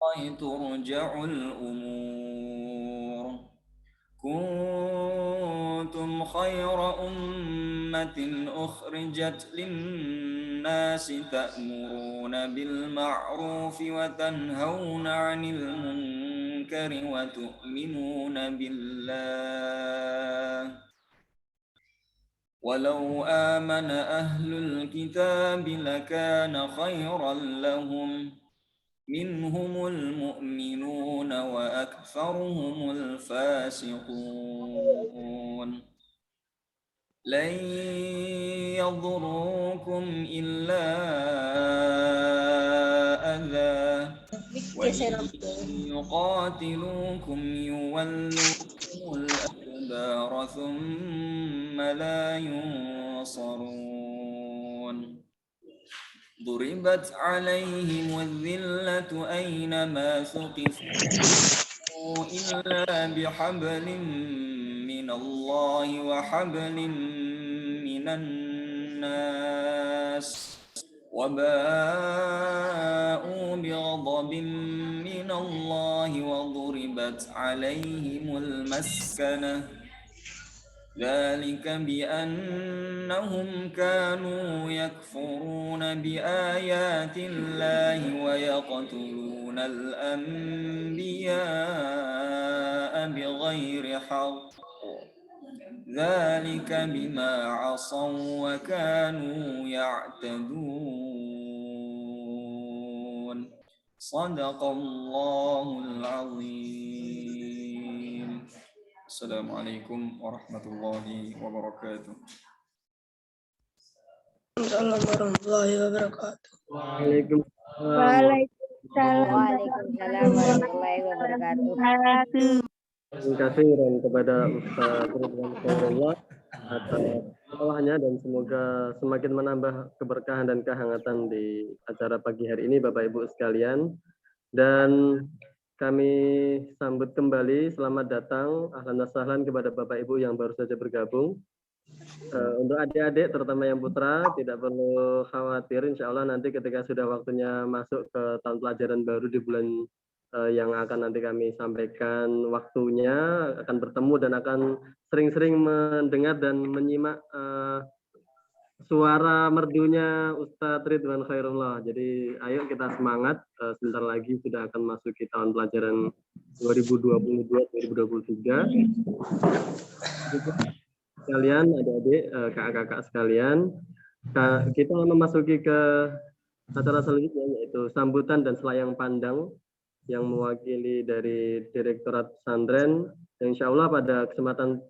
ترجع الأمور كنتم خير أمة أخرجت للناس تأمرون بالمعروف وتنهون عن المنكر وتؤمنون بالله ولو آمن أهل الكتاب لكان خيرا لهم منهم المؤمنون وأكثرهم الفاسقون لن يضروكم إلا أذى وإن يقاتلوكم يولوكم الأدبار ثم لا ينصرون ضربت عليهم الذلة أينما ثقفوا إلا بحبل من الله وحبل من الناس وباءوا بغضب من الله وضربت عليهم المسكنة ذلك بأنهم كانوا يكفرون بآيات الله ويقتلون الأنبياء بغير حق ذلك بما عصوا وكانوا يعتدون صدق الله العظيم. Assalamualaikum warahmatullahi wabarakatuh. warahmatullahi wabarakatuh. Waalaikumsalam Waalaikumsalam warahmatullahi wabarakatuh. terima kasih kepada Ustaz Ridwan Khairullah atas pengetahuannya dan semoga semakin menambah keberkahan dan kehangatan di acara pagi hari ini Bapak Ibu sekalian. Dan kami sambut kembali, selamat datang, ahlan wa sahlan kepada Bapak Ibu yang baru saja bergabung. Untuk adik-adik, terutama yang putra, tidak perlu khawatir, insya Allah nanti ketika sudah waktunya masuk ke tahun pelajaran baru di bulan yang akan nanti kami sampaikan waktunya, akan bertemu dan akan sering-sering mendengar dan menyimak suara merdunya Ustadz Ridwan Khairullah. Jadi ayo kita semangat, sebentar lagi sudah akan masuk ke tahun pelajaran 2022-2023. Sekalian, adik-adik, kakak-kakak sekalian, kita memasuki ke acara selanjutnya yaitu sambutan dan selayang pandang yang mewakili dari Direktorat Pesantren. Dan insya Allah pada kesempatan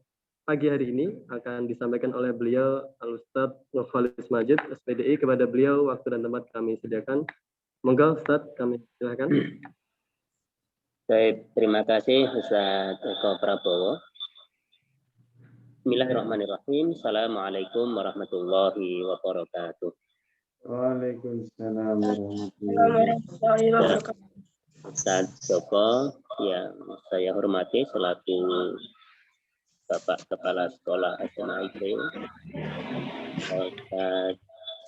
pagi hari ini akan disampaikan oleh beliau Al-Ustadz Nur Khalis Majid, SPDI. Kepada beliau waktu dan tempat kami sediakan. Monggo Ustadz, kami silakan. Baik, terima kasih Ustaz Eko Prabowo. Bismillahirrahmanirrahim. Assalamualaikum warahmatullahi wabarakatuh. Waalaikumsalam warahmatullahi wabarakatuh. Ustaz Joko yang saya hormati selaku Bapak Kepala Sekolah SMA IPRI, Ustaz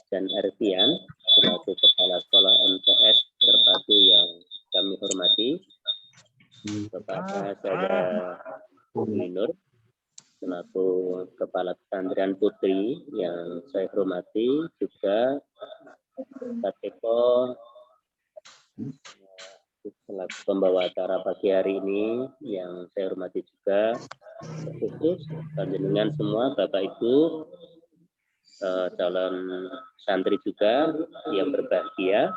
dan Erfian selaku Kepala Sekolah MTS Terpadu yang kami hormati, kepada saudara Nur selaku Kepala Pesantren Putri yang saya hormati, juga Ustaz Eko selaku pembawa acara pagi hari ini yang saya hormati juga, khusus panjenengan semua Bapak Ibu calon santri juga yang berbahagia.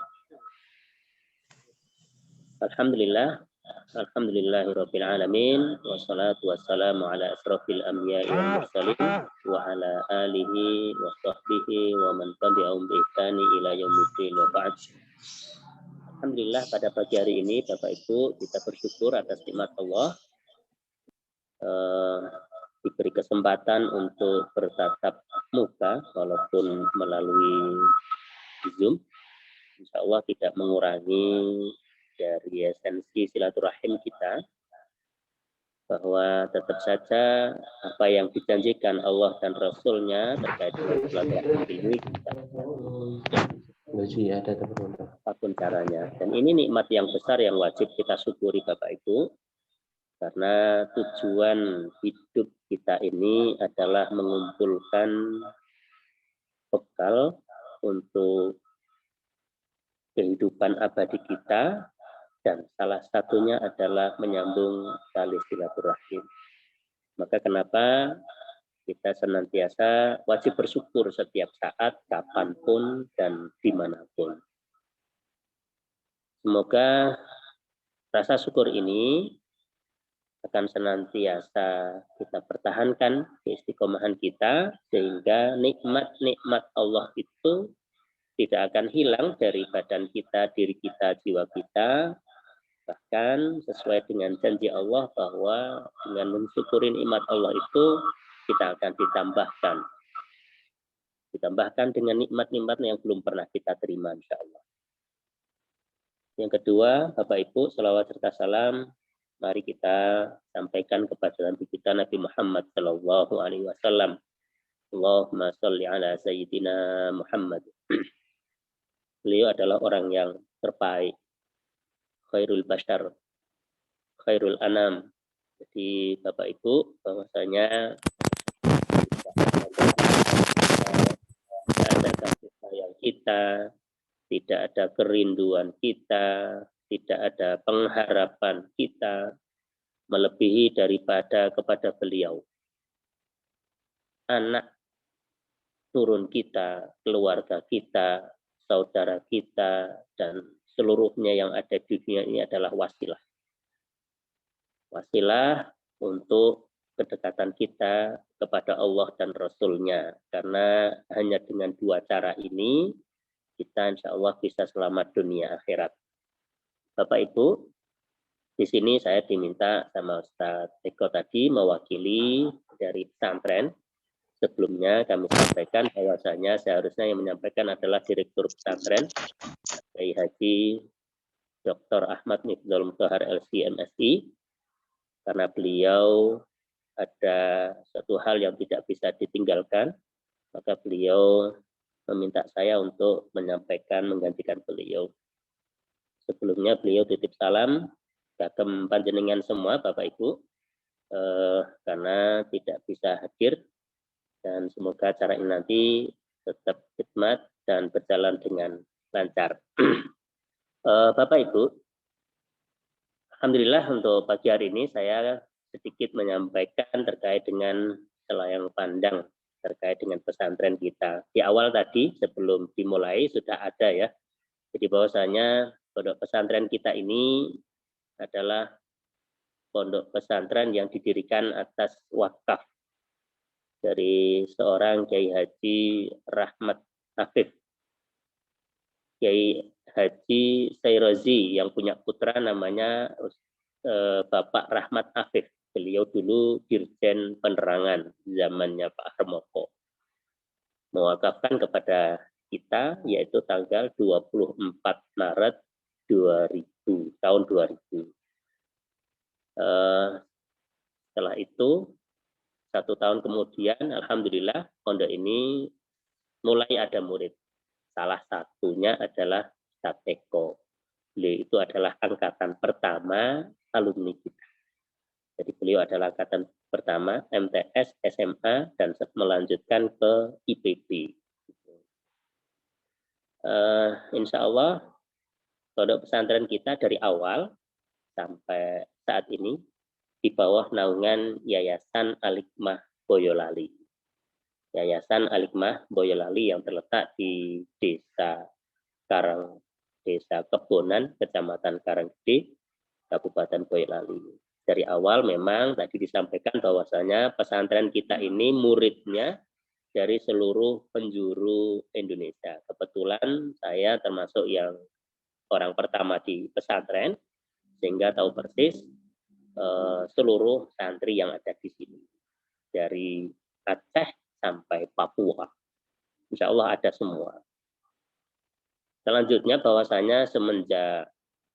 Alhamdulillahirabbil alamin, wassalatu wassalamu ala asrofil anbiya'i wal mursalin wa ala alihi wa sahbihi wa man tabi'ahum bi ihsani ila yaumiddin wa ba'd. Alhamdulillah pada pagi hari ini Bapak Ibu kita bersyukur atas nikmat Allah, diberi kesempatan untuk bertatap muka walaupun melalui Zoom. Insya Allah tidak mengurangi dari esensi silaturahim kita, bahwa tetap saja apa yang dijanjikan Allah dan Rasulnya terkait dengan silaturahim ini kita teknologi ada teman-teman. Apapun caranya. Dan ini nikmat yang besar yang wajib kita syukuri Bapak Ibu. Karena tujuan hidup kita ini adalah mengumpulkan bekal untuk kehidupan abadi kita, dan salah satunya adalah menyambung tali silaturahim. Maka kenapa kita senantiasa wajib bersyukur setiap saat, kapanpun, dan dimanapun. Semoga rasa syukur ini akan senantiasa kita pertahankan keistiqomahan kita, sehingga nikmat-nikmat Allah itu tidak akan hilang dari badan kita, diri kita, jiwa kita. Bahkan sesuai dengan janji Allah bahwa dengan mensyukuri nikmat Allah itu kita akan ditambahkan dengan nikmat-nikmat yang belum pernah kita terima, insya Allah. Yang kedua, Bapak Ibu, salawat serta salam mari kita sampaikan kepada Nabi kita Nabi Muhammad Sallallahu Alaihi Wasallam. Allahumma sholli ala Sayyidina Muhammad. Beliau adalah orang yang terbaik, khairul bashar, khairul anam. Jadi Bapak Ibu, bahwasanya tidak ada kasih sayang kita, tidak ada kerinduan kita, tidak ada pengharapan kita melebihi daripada kepada beliau. Anak turun kita, keluarga kita, saudara kita, dan seluruhnya yang ada di dunia ini adalah wasilah. Wasilah untuk kedekatan kita kepada Allah dan Rasul-Nya. Karena hanya dengan dua cara ini, kita insya Allah bisa selamat dunia akhirat. Bapak Ibu, di sini saya diminta sama Ustadz Eko tadi mewakili dari pesantren. Sebelumnya kami sampaikan bahwasanya seharusnya yang menyampaikan adalah Direktur Pesantren, Kiai Haji Dr. Ahmad Mifdhul Mutahar LC MSI, karena beliau ada satu hal yang tidak bisa ditinggalkan, maka beliau meminta saya untuk menyampaikan menggantikan beliau. Sebelumnya beliau titip salam kagem panjenengan semua Bapak Ibu, karena tidak bisa hadir, dan semoga acara ini nanti tetap khidmat dan berjalan dengan lancar. Bapak Ibu, alhamdulillah untuk pagi hari ini saya sedikit menyampaikan terkait dengan selayang pandang terkait dengan pesantren kita. Di awal tadi sebelum dimulai sudah ada ya. Jadi bahwasanya pondok pesantren kita ini adalah pondok pesantren yang didirikan atas wakaf dari seorang Kiai Haji Rahmat Afif. Kiai Haji Sayrozi yang punya putra namanya Bapak Rahmat Afif. Beliau dulu Dirjen Penerangan zamannya Pak Harmoko. Mewakafkan kepada kita yaitu tanggal 24 Maret 2000, tahun 2000. Setelah itu 1 tahun kemudian alhamdulillah pondok ini mulai ada murid. Salah satunya adalah Ustadz Eko. Beliau itu adalah angkatan pertama alumni kita. Jadi beliau adalah angkatan pertama MTS, SMA, dan melanjutkan ke IPB. Insya Allah pondok pesantren kita dari awal sampai saat ini di bawah naungan Yayasan Al-Hikmah Boyolali. Yayasan Al-Hikmah Boyolali yang terletak di Desa Kebonan, Kecamatan Karanggede, Kabupaten Boyolali. Dari awal memang tadi disampaikan bahwasanya pesantren kita ini muridnya dari seluruh penjuru Indonesia. Kebetulan saya termasuk yang orang pertama di pesantren, sehingga tahu persis seluruh santri yang ada di sini. Dari Aceh sampai Papua. Insya Allah ada semua. Selanjutnya bahwasanya semenjak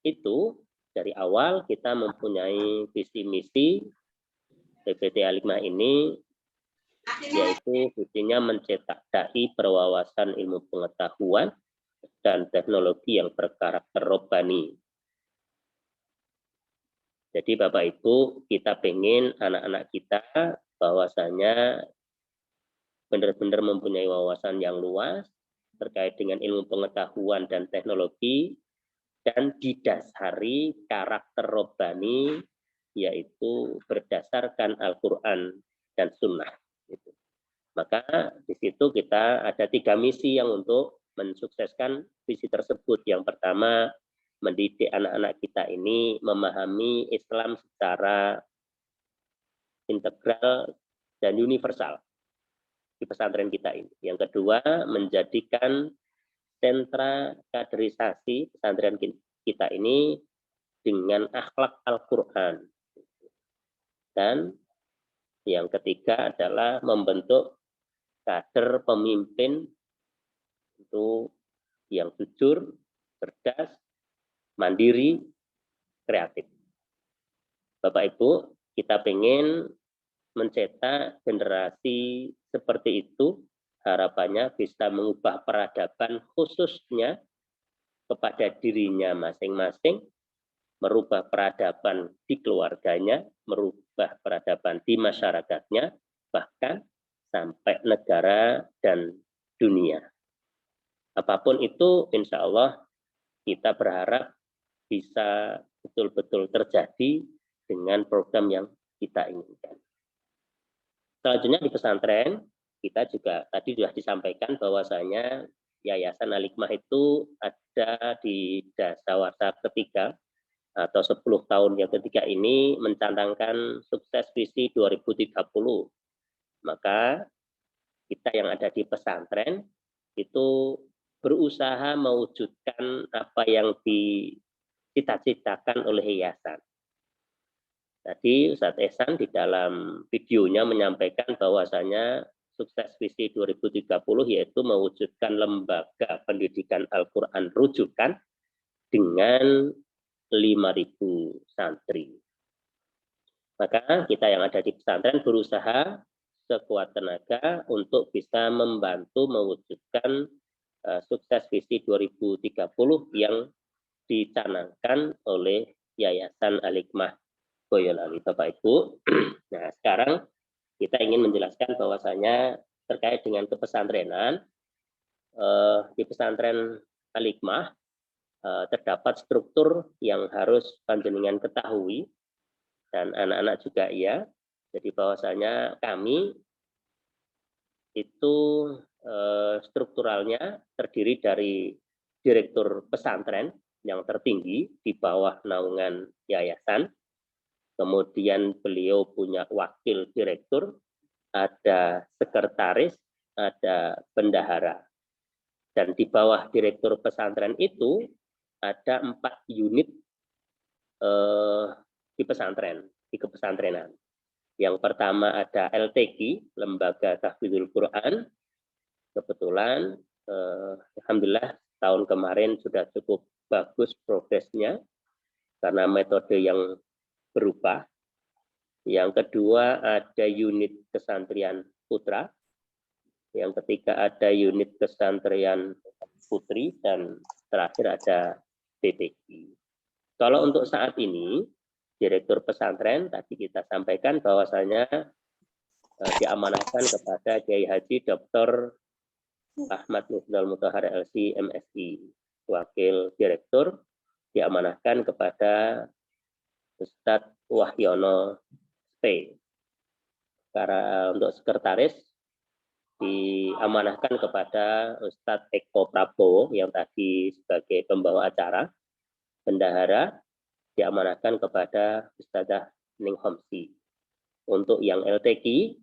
itu, dari awal kita mempunyai visi misi PPT Al-Hikmah ini, yaitu visinya mencetak dai berwawasan ilmu pengetahuan dan teknologi yang berkarakter robbani. Jadi Bapak Ibu, kita pengen anak-anak kita bahwasanya benar-benar mempunyai wawasan yang luas terkait dengan ilmu pengetahuan dan teknologi, dan didasari karakter robbani, yaitu berdasarkan Al-Quran dan Sunnah. Maka di situ kita ada 3 misi yang untuk mensukseskan visi tersebut. Yang pertama, mendidik anak-anak kita ini memahami Islam secara integral dan universal di pesantren kita ini. Yang kedua, menjadikan sentra kaderisasi pesantren kita ini dengan akhlak Al-Quran. Dan yang ketiga adalah membentuk kader pemimpin itu yang jujur, cerdas, mandiri, kreatif. Bapak Ibu, kita pengen mencetak generasi seperti itu, harapannya bisa mengubah peradaban khususnya kepada dirinya masing-masing, merubah peradaban di keluarganya, merubah peradaban di masyarakatnya, bahkan sampai negara dan dunia. Apapun itu, insya Allah kita berharap bisa betul-betul terjadi dengan program yang kita inginkan. Selanjutnya di pesantren, kita juga tadi sudah disampaikan bahwasanya Yayasan Al-Hikmah itu ada di dasawarsa ketiga atau 10 tahun yang ketiga ini mencanangkan sukses visi 2030. Maka kita yang ada di pesantren itu berusaha mewujudkan apa yang dicita-citakan oleh yayasan. Tadi Ustadz Ehsan di dalam videonya menyampaikan bahwasanya sukses visi 2030 yaitu mewujudkan lembaga pendidikan Al-Quran rujukan dengan 5.000 santri. Maka kita yang ada di pesantren berusaha sekuat tenaga untuk bisa membantu mewujudkan sukses visi 2030 yang dicanangkan oleh Yayasan Al-Hikmah Boyolali, Bapak Ibu. Nah, sekarang kita ingin menjelaskan bahwasanya terkait dengan kepesantrenan, di pesantren Al-Hikmah terdapat struktur yang harus panjenengan ketahui, dan anak-anak juga ya. Jadi bahwasanya kami itu strukturalnya terdiri dari direktur pesantren yang tertinggi di bawah naungan yayasan. Kemudian beliau punya wakil direktur, ada sekretaris, ada bendahara. Dan di bawah direktur pesantren itu ada 4 unit di pesantren, di kepesantrenan. Yang pertama ada LTQ, Lembaga Tahfidzul Quran. Kebetulan, alhamdulillah tahun kemarin sudah cukup bagus progresnya karena metode yang berubah. Yang kedua ada unit kesantrian putra. Yang ketiga ada unit kesantrian putri, dan terakhir ada PPI. Kalau untuk saat ini, direktur pesantren tadi kita sampaikan bahwasanya diamanahkan kepada Kiai Haji Dr. Ahmad Nusdal Mutahar LC MSI. Wakil direktur diamanahkan kepada Ustadz Wahyono P. Karena untuk sekretaris diamanahkan kepada Ustadz Eko Prabowo yang tadi sebagai pembawa acara. Bendahara diamanahkan kepada Ustadzah Ning Homsi. Untuk yang LTQ,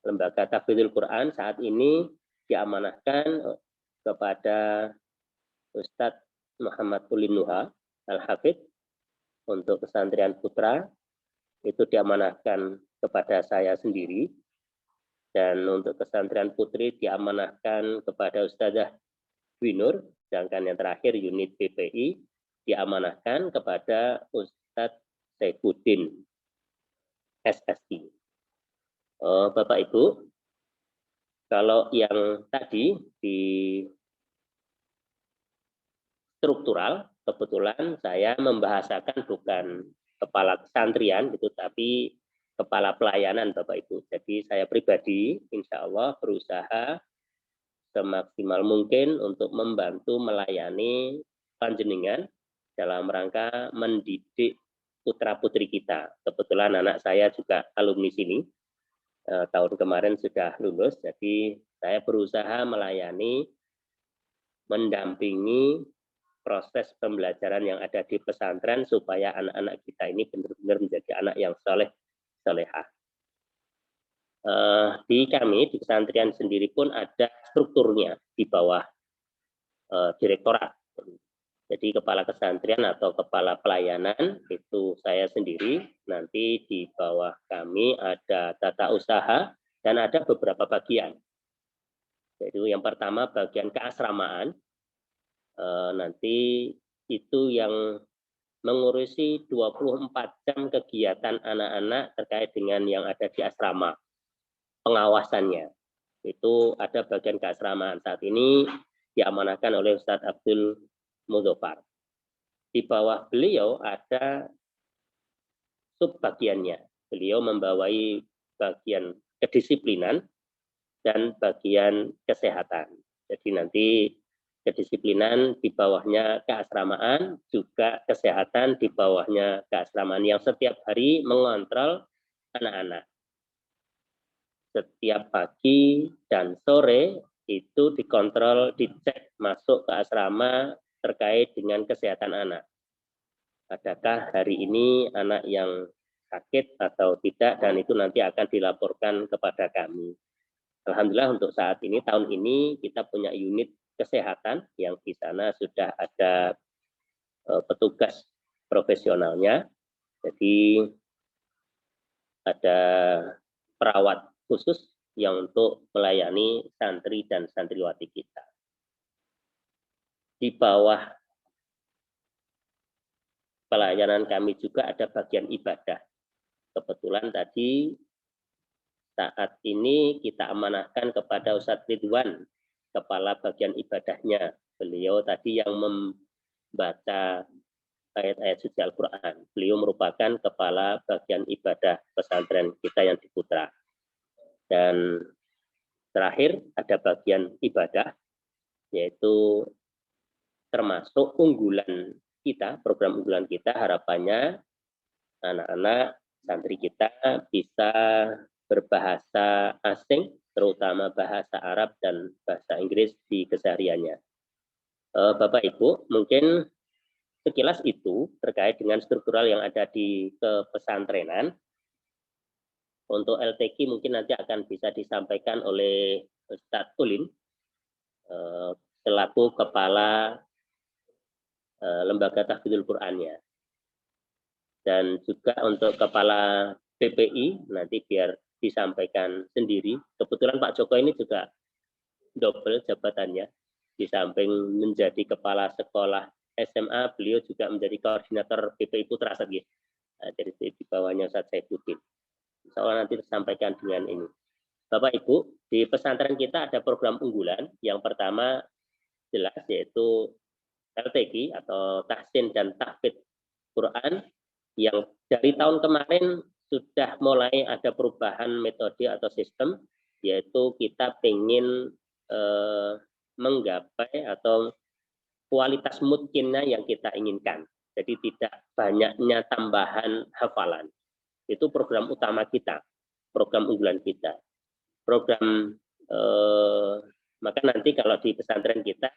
Lembaga Tahfidzul Quran, saat ini diamanahkan kepada Ustadz Muhammad Ulin Nuha Al-Hafidh. Untuk kesantrian putra itu diamanahkan kepada saya sendiri, dan untuk kesantrian putri diamanahkan kepada Ustadzah Winur, sedangkan yang terakhir unit PPI diamanahkan kepada Ustadz Saifuddin SSI. Bapak Ibu, kalau yang tadi struktural, kebetulan saya membahasakan bukan kepala kesantrian gitu, tapi kepala pelayanan Bapak Ibu. Jadi saya pribadi insya Allah berusaha semaksimal mungkin untuk membantu melayani panjenengan dalam rangka mendidik putra-putri kita. Kebetulan anak saya juga alumni sini, tahun kemarin sudah lulus, jadi saya berusaha melayani, mendampingi proses pembelajaran yang ada di pesantren supaya anak-anak kita ini benar-benar menjadi anak yang solehah. Di kami di pesantren sendiri pun ada strukturnya di bawah direktorat. Jadi kepala pesantren atau kepala pelayanan itu saya sendiri. Nanti di bawah kami ada tata usaha dan ada beberapa bagian. Jadi yang pertama bagian keasramaan. Nanti itu yang mengurusi 24 jam kegiatan anak-anak terkait dengan yang ada di asrama. Pengawasannya itu ada bagian keasramaan. Saat ini diamanahkan oleh Ustadz Abdul Mudzafar. Di bawah beliau ada subbagiannya. Beliau membawai bagian kedisiplinan dan bagian kesehatan. Jadi nanti kedisiplinan di bawahnya keasramaan, juga kesehatan di bawahnya keasramaan yang setiap hari mengontrol anak-anak. Setiap pagi dan sore itu dikontrol, dicek masuk ke asrama terkait dengan kesehatan anak. Adakah hari ini anak yang sakit atau tidak, dan itu nanti akan dilaporkan kepada kami. Alhamdulillah untuk saat ini, tahun ini kita punya unit kesehatan yang di sana sudah ada petugas profesionalnya. Jadi ada perawat khusus yang untuk melayani santri dan santriwati kita. Di bawah pelayanan kami juga ada bagian ibadah. Kebetulan tadi saat ini kita amanahkan kepada Ustadz Ridwan, kepala bagian ibadahnya. Beliau tadi yang membaca ayat-ayat suci Al-Quran. Beliau merupakan kepala bagian ibadah pesantren kita yang di Putra. Dan terakhir ada bagian ibadah, yaitu termasuk unggulan kita, program unggulan kita, harapannya anak-anak santri kita bisa berbahasa asing, terutama bahasa Arab dan bahasa Inggris di kesehariannya. Bapak Ibu, mungkin sekilas itu terkait dengan struktural yang ada di kepesantrenan. Untuk LTQ mungkin nanti akan bisa disampaikan oleh Ustadz Ulin selaku kepala lembaga tahfidzul Qur'annya. Dan juga untuk kepala PPI nanti biar disampaikan sendiri. Kebetulan Pak Joko ini juga double jabatannya. Di samping menjadi kepala sekolah SMA, beliau juga menjadi koordinator PPI Putra Satya. Jadi di bawahnya Ustadz Saifuddin. Insya Allah nanti disampaikan dengan ini. Bapak Ibu, di pesantren kita ada program unggulan. Yang pertama jelas yaitu LTQ atau Tahsin dan Tahfidz Quran, yang dari tahun kemarin sudah mulai ada perubahan metode atau sistem, yaitu kita ingin menggapai atau kualitas mutkinnya yang kita inginkan. Jadi tidak banyaknya tambahan hafalan. Itu program utama kita, program unggulan kita. Program maka nanti kalau di pesantren kita,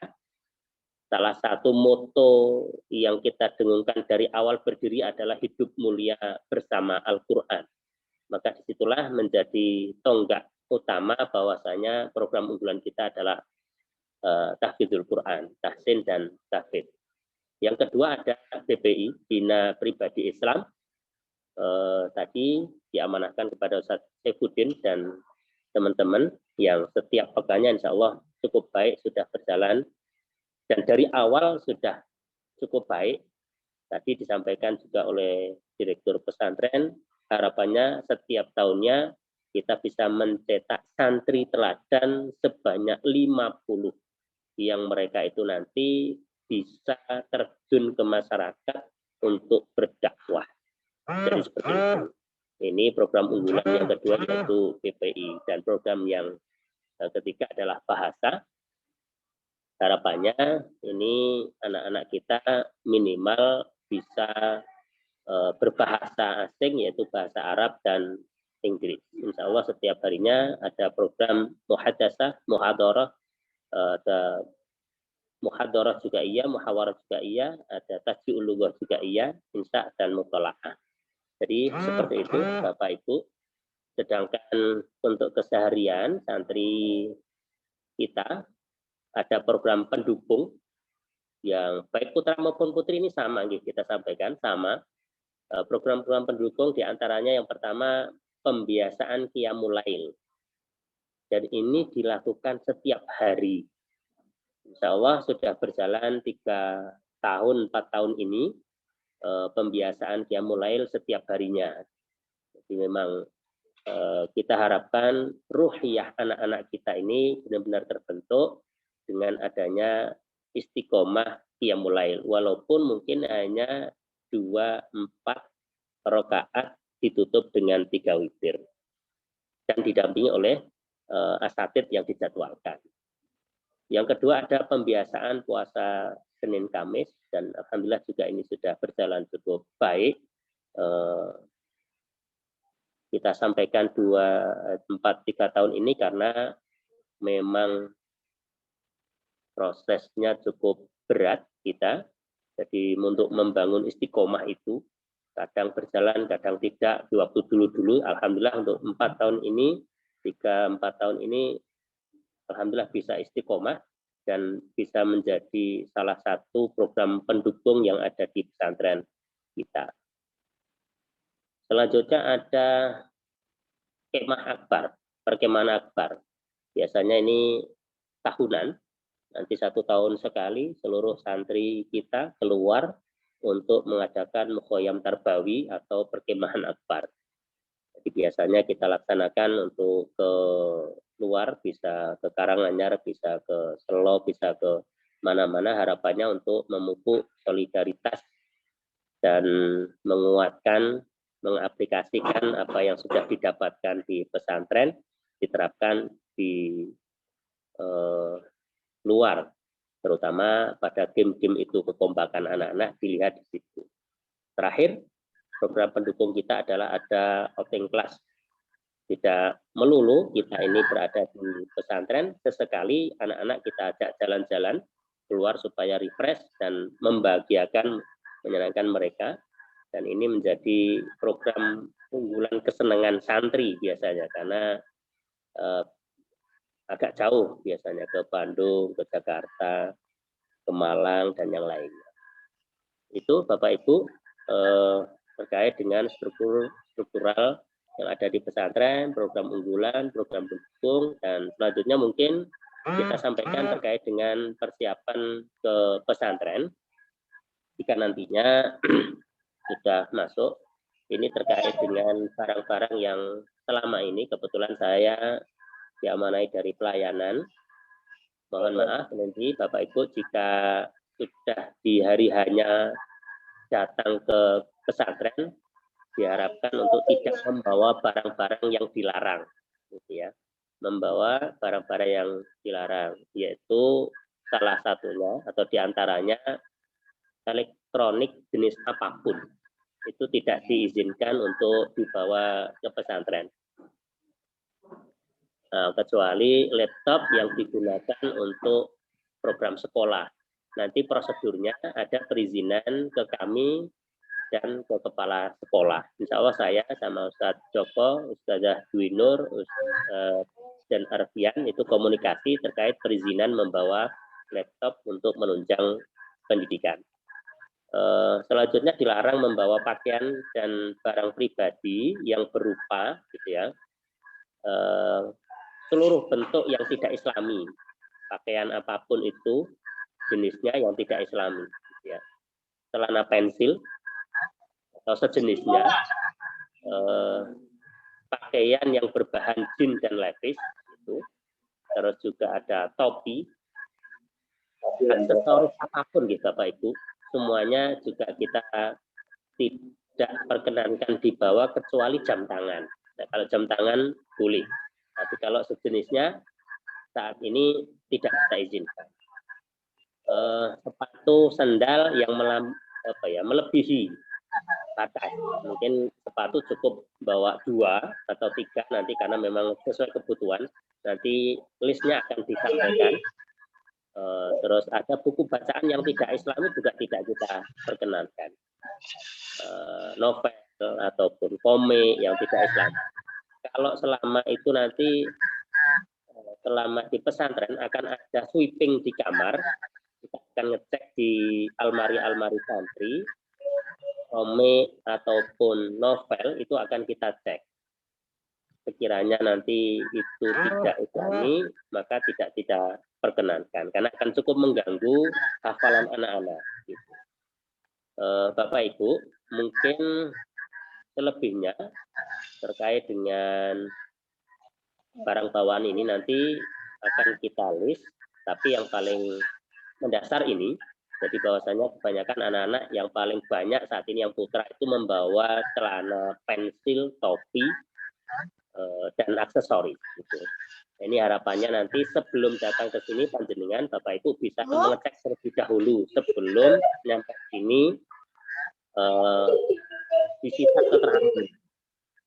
salah satu moto yang kita dengungkan dari awal berdiri adalah hidup mulia bersama Al-Quran. Maka disitulah menjadi tonggak utama bahwasanya program unggulan kita adalah tahfidzul Quran, tahsin dan tahfidz. Yang kedua ada BPI, Bina Pribadi Islam. Tadi diamanahkan kepada Ustadz Saifuddin dan teman-teman yang setiap pekannya insya Allah cukup baik, sudah berjalan. Dan dari awal sudah cukup baik. Tadi disampaikan juga oleh Direktur Pesantren, harapannya setiap tahunnya kita bisa mencetak santri teladan sebanyak 50 yang mereka itu nanti bisa terjun ke masyarakat untuk berdakwah. Jadi seperti itu. Ini program unggulan yang kedua yaitu PPI, dan program yang ketiga adalah bahasa. Harapannya ini anak-anak kita minimal bisa berbahasa asing, yaitu bahasa Arab dan Inggris. Insya Allah setiap harinya ada program muhadasah, muhadarah, ada muhadarah juga iya, muhawarah juga iya, ada tasji'ul lughah juga iya, insya dan mutolakah. Jadi seperti itu Bapak Ibu. Sedangkan untuk keseharian santri kita ada program pendukung yang baik putra maupun putri ini sama, kita sampaikan sama. Program-program pendukung diantaranya yang pertama pembiasaan qiyamul lail, dan ini dilakukan setiap hari. Insya Allah sudah berjalan 3 tahun 4 tahun ini pembiasaan qiyamul lail setiap harinya. Jadi memang kita harapkan ruhiyah anak-anak kita ini benar-benar terbentuk dengan adanya istiqomah qiyamul lail, walaupun mungkin hanya 2-4 rakaat ditutup dengan 3 witir dan didampingi oleh asatidz yang dijadwalkan. Yang kedua ada pembiasaan puasa Senin Kamis, dan alhamdulillah juga ini sudah berjalan cukup baik. Kita sampaikan 3 tahun ini karena memang prosesnya cukup berat kita. Jadi untuk membangun istiqomah itu kadang berjalan, kadang tidak. Di waktu dulu alhamdulillah untuk 4 tahun ini, 3-4 tahun ini alhamdulillah bisa istiqomah dan bisa menjadi salah satu program pendukung yang ada di pesantren kita. Selanjutnya ada kemah akbar, perkemahan akbar. Biasanya ini tahunan, nanti 1 tahun sekali seluruh santri kita keluar untuk mengadakan mukhoyam tarbawi atau perkemahan akbar. Jadi biasanya kita laksanakan untuk ke luar, bisa ke Karanganyar, bisa ke Selo, bisa ke mana-mana, harapannya untuk memupuk solidaritas dan menguatkan, mengaplikasikan apa yang sudah didapatkan di pesantren, diterapkan di luar, terutama pada game-game itu kekompakan anak-anak dilihat di situ. Terakhir, program pendukung kita adalah ada outing class. Tidak melulu kita ini berada di pesantren, sesekali anak-anak kita ajak jalan-jalan keluar supaya refresh dan membahagiakan, menyenangkan mereka. Dan ini menjadi program unggulan kesenangan santri biasanya, karena agak jauh biasanya ke Bandung, ke Jakarta, ke Malang, dan yang lainnya. Itu Bapak Ibu terkait dengan struktural yang ada di pesantren, program unggulan, program pendukung, dan selanjutnya mungkin kita sampaikan terkait dengan persiapan ke pesantren. Jika nantinya sudah masuk, ini terkait dengan barang-barang yang selama ini kebetulan saya diamanai dari pelayanan. Mohon maaf nanti Bapak Ibu jika sudah di hari hanya datang ke pesantren, diharapkan untuk tidak membawa barang-barang yang dilarang, gitu ya. Membawa barang-barang yang dilarang, yaitu salah satunya atau diantaranya elektronik jenis apapun itu tidak diizinkan untuk dibawa ke pesantren. Nah, kecuali laptop yang digunakan untuk program sekolah. Nanti prosedurnya ada perizinan ke kami dan ke kepala sekolah. Insya Allah saya sama Ustadz Joko, Ustadzah Dwi Nur, dan Arfian itu komunikasi terkait perizinan membawa laptop untuk menunjang pendidikan. Selanjutnya dilarang membawa pakaian dan barang pribadi yang berupa, gitu ya, seluruh bentuk yang tidak islami, pakaian apapun itu jenisnya yang tidak islami, gitu ya. Celana pensil atau sejenisnya, pakaian yang berbahan jin dan levis itu, terus juga ada topi aksesoris apapun gitu Bapak Ibu, semuanya juga kita tidak perkenankan dibawa kecuali jam tangan. Nah, kalau jam tangan boleh, tapi kalau sejenisnya saat ini tidak kita izinkan. Sepatu sandal yang melebihi batas, mungkin sepatu cukup bawa 2 atau 3 nanti karena memang sesuai kebutuhan, nanti listnya akan disampaikan. Terus ada buku bacaan yang tidak Islami juga tidak kita perkenankan, novel ataupun komik yang tidak Islami. Kalau selama itu nanti selama di pesantren akan ada sweeping di kamar, kita akan ngecek di almari-almari santri, komik ataupun novel itu akan kita cek. Sekiranya nanti itu tidak Islami, maka tidak perkenankan karena akan cukup mengganggu hafalan anak-anak. Gitu. Bapak Ibu, mungkin selebihnya terkait dengan barang bawaan ini nanti akan kita list, tapi yang paling mendasar ini, jadi bahwasanya kebanyakan anak-anak yang paling banyak saat ini yang putra itu membawa celana, pensil, topi, dan aksesoris. Gitu. Ini harapannya nanti sebelum datang ke sini panjenengan Bapak Ibu bisa mengecek terlebih dahulu sebelum nyampe sini disita keterangan.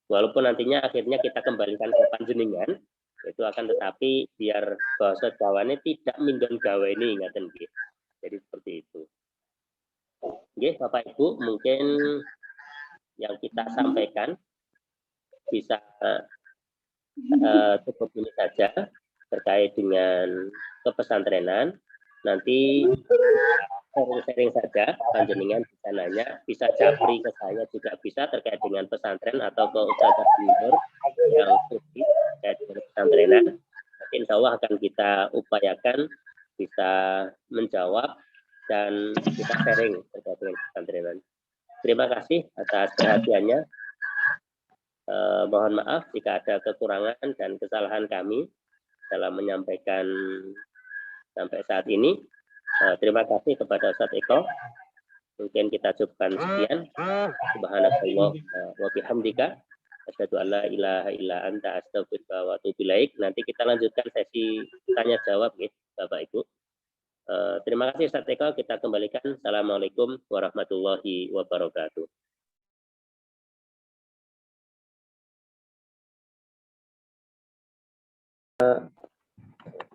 Walaupun nantinya akhirnya kita kembalikan ke panjenengan, itu akan tetapi biar bahasa Jawanya tidak mindon gawe ini, ngaten nggih. Jadi seperti itu. Nggih, Bapak Ibu, mungkin yang kita sampaikan bisa cukup ini saja terkait dengan kepesantrenan. Nanti sharing saja, panjenengan bisa nanya, bisa japri ke saya juga bisa terkait dengan pesantren atau ke Ustadzah Junior yang studi terkait dengan pesantrenan. Nanti insya Allah akan kita upayakan bisa menjawab dan kita sharing terkait dengan pesantrenan. Terima kasih atas perhatiannya. Mohon maaf jika ada kekurangan dan kesalahan kami dalam menyampaikan sampai saat ini. Terima kasih kepada Ustaz Eko. Mungkin kita cukupkan sekian. Subhanallah wa bihamdika asyhadu an la ilaha illa anta astaghfiruka wa atubu ilaik. Nanti kita lanjutkan sesi tanya jawab ya, Bapak Ibu. Terima kasih Ustaz Eko, kita kembalikan. Assalamualaikum warahmatullahi wabarakatuh.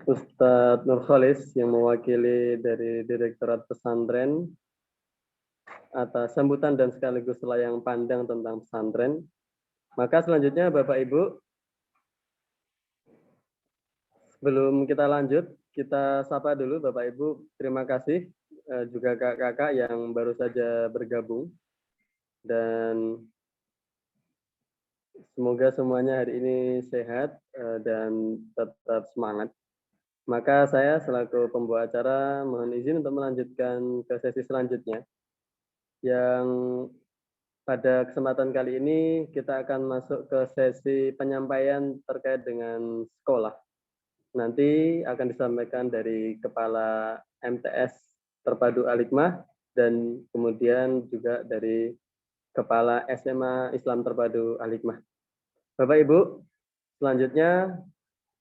Ustadz Nurkholis yang mewakili dari Direktorat Pesantren atas sambutan dan sekaligus layang pandang tentang pesantren. Maka selanjutnya Bapak Ibu, sebelum kita lanjut, kita sapa dulu Bapak Ibu. Terima kasih juga kakak-kakak yang baru saja bergabung. Dan semoga semuanya hari ini sehat dan tetap semangat. Maka saya selaku pembawa acara mohon izin untuk melanjutkan ke sesi selanjutnya. Yang pada kesempatan kali ini kita akan masuk ke sesi penyampaian terkait dengan sekolah. Nanti akan disampaikan dari Kepala MTS Terpadu Al-Hikmah dan kemudian juga dari Kepala SMA Islam Terpadu Al-Hikmah. Bapak Ibu, selanjutnya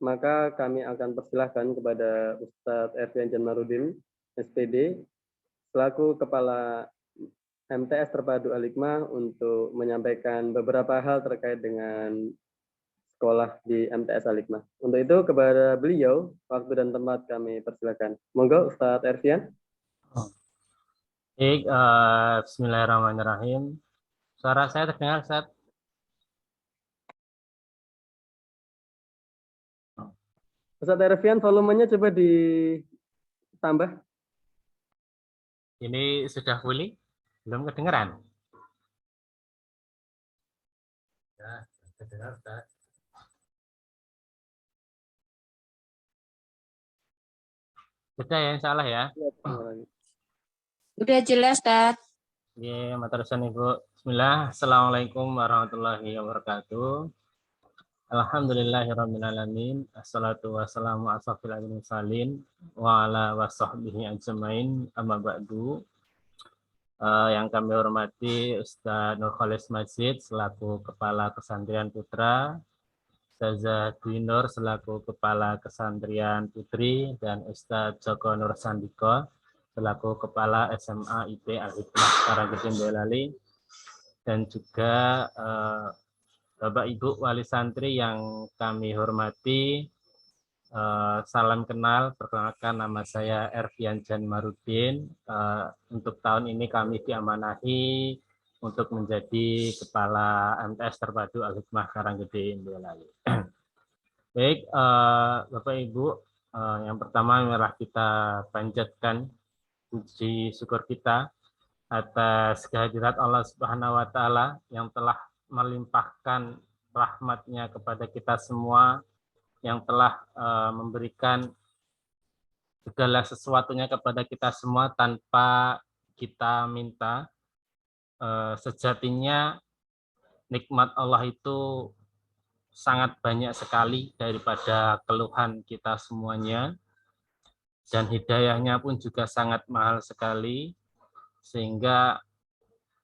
maka kami akan persilahkan kepada Ustadz Erfian Janmarudin, SPD, selaku Kepala MTS Terpadu Al-Hikmah untuk menyampaikan beberapa hal terkait dengan sekolah di MTS Al-Hikmah. Untuk itu kepada beliau, waktu dan tempat kami persilakan. Monggo Ustadz Erfian. Baik, bismillahirrahmanirrahim. Suara saya terdengar, Ustaz? Ustadz Erfian, volumenya coba ditambah. Ini sudah fully? Belum kedengeran? Ya, kedengar, Ustaz. Sudah ya, insya Allah ya? Udah jelas, Ustaz. Ya, matur suwun Ibu. Bismillah. Assalamualaikum warahmatullahi wabarakatuh. Alhamdulillahirrahmanirrahim. Assalatu wassalamu ala asrofil mursalin wa ala wasahbihi ajmain amma ba'du. Yang kami hormati Ustaz Nurkhalis Masjid selaku Kepala Kesantrian Putra, Ustazah Dwi Nur selaku Kepala Kesantrian Putri, dan Ustaz Joko Nur Sandiko selaku Kepala SMA IP Al-Hikmah Karangkedung Boyolali, dan juga Bapak Ibu Wali Santri yang kami hormati. Salam kenal, perkenalkan nama saya Ervian Jan Marudin. Untuk tahun ini kami diamanahi untuk menjadi Kepala MTS Terpadu Al-Hikmah Karangkedung Boyolali. Baik, Bapak Ibu, yang pertama marilah kita panjatkan puji syukur kita atas kehadirat Allah Subhanahu wa Ta'ala yang telah melimpahkan rahmat-Nya kepada kita semua, yang telah memberikan segala sesuatunya kepada kita semua tanpa kita minta. Sejatinya nikmat Allah itu sangat banyak sekali daripada keluhan kita semuanya, dan hidayahnya pun juga sangat mahal sekali, sehingga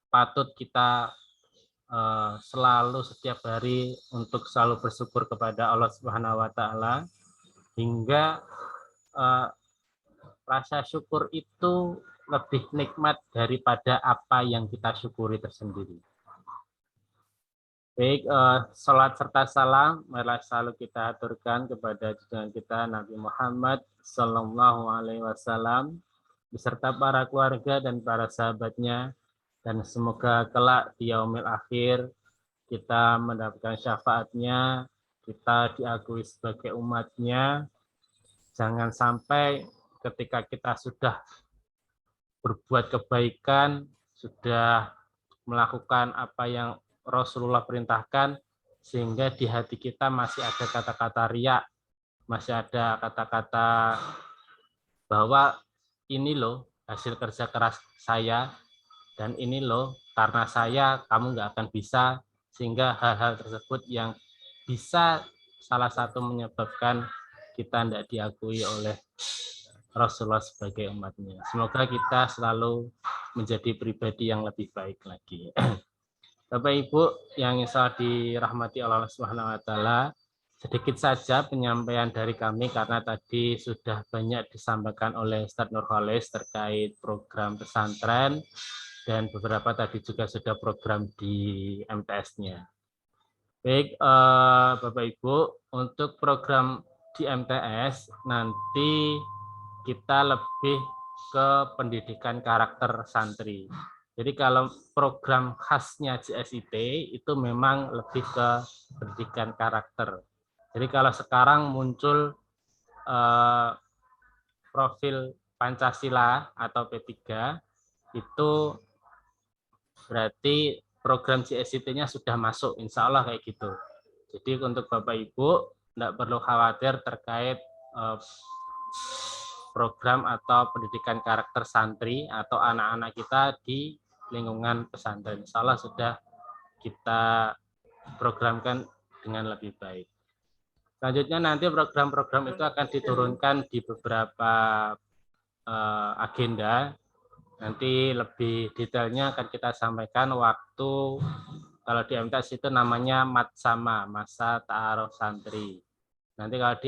patut kita selalu setiap hari untuk selalu bersyukur kepada Allah Subhanahu wa Ta'ala, hingga rasa syukur itu lebih nikmat daripada apa yang kita syukuri tersendiri. Baik, salat serta salam marilah selalu kita aturkan kepada junjungan kita Nabi Muhammad Sallallahu Alaihi Wasallam beserta para keluarga dan para sahabatnya, dan semoga kelak di yaumil akhir kita mendapatkan syafaatnya, kita diakui sebagai umatnya. Jangan sampai ketika kita sudah berbuat kebaikan, sudah melakukan apa yang Rasulullah perintahkan, sehingga di hati kita masih ada kata-kata riya, masih ada kata-kata bahwa ini loh hasil kerja keras saya, dan ini loh karena saya kamu nggak akan bisa, sehingga hal-hal tersebut yang bisa salah satu menyebabkan kita tidak diakui oleh Rasulullah sebagai umatnya. Semoga kita selalu menjadi pribadi yang lebih baik lagi. Bapak Ibu yang insya Allah dirahmati Allah Subhanahu wa Ta'ala, sedikit saja penyampaian dari kami karena tadi sudah banyak disampaikan oleh Ustaz Nurkhalis terkait program pesantren, dan beberapa tadi juga sudah program di MTS-nya. Baik, Bapak Ibu, untuk program di MTS nanti kita lebih ke pendidikan karakter santri. Jadi kalau program khasnya JSIT itu memang lebih ke pendidikan karakter. Jadi kalau sekarang muncul profil Pancasila atau P3, itu berarti program JSIT-nya sudah masuk, insya Allah kayak gitu. Jadi untuk Bapak Ibu tidak perlu khawatir terkait program atau pendidikan karakter santri atau anak-anak kita di lingkungan pesantren. Insya Allah sudah kita programkan dengan lebih baik. Selanjutnya nanti program-program itu akan diturunkan di beberapa agenda. Nanti lebih detailnya akan kita sampaikan waktu, kalau di MTS itu namanya Matsama, Masa Ta'aruf Santri. Nanti kalau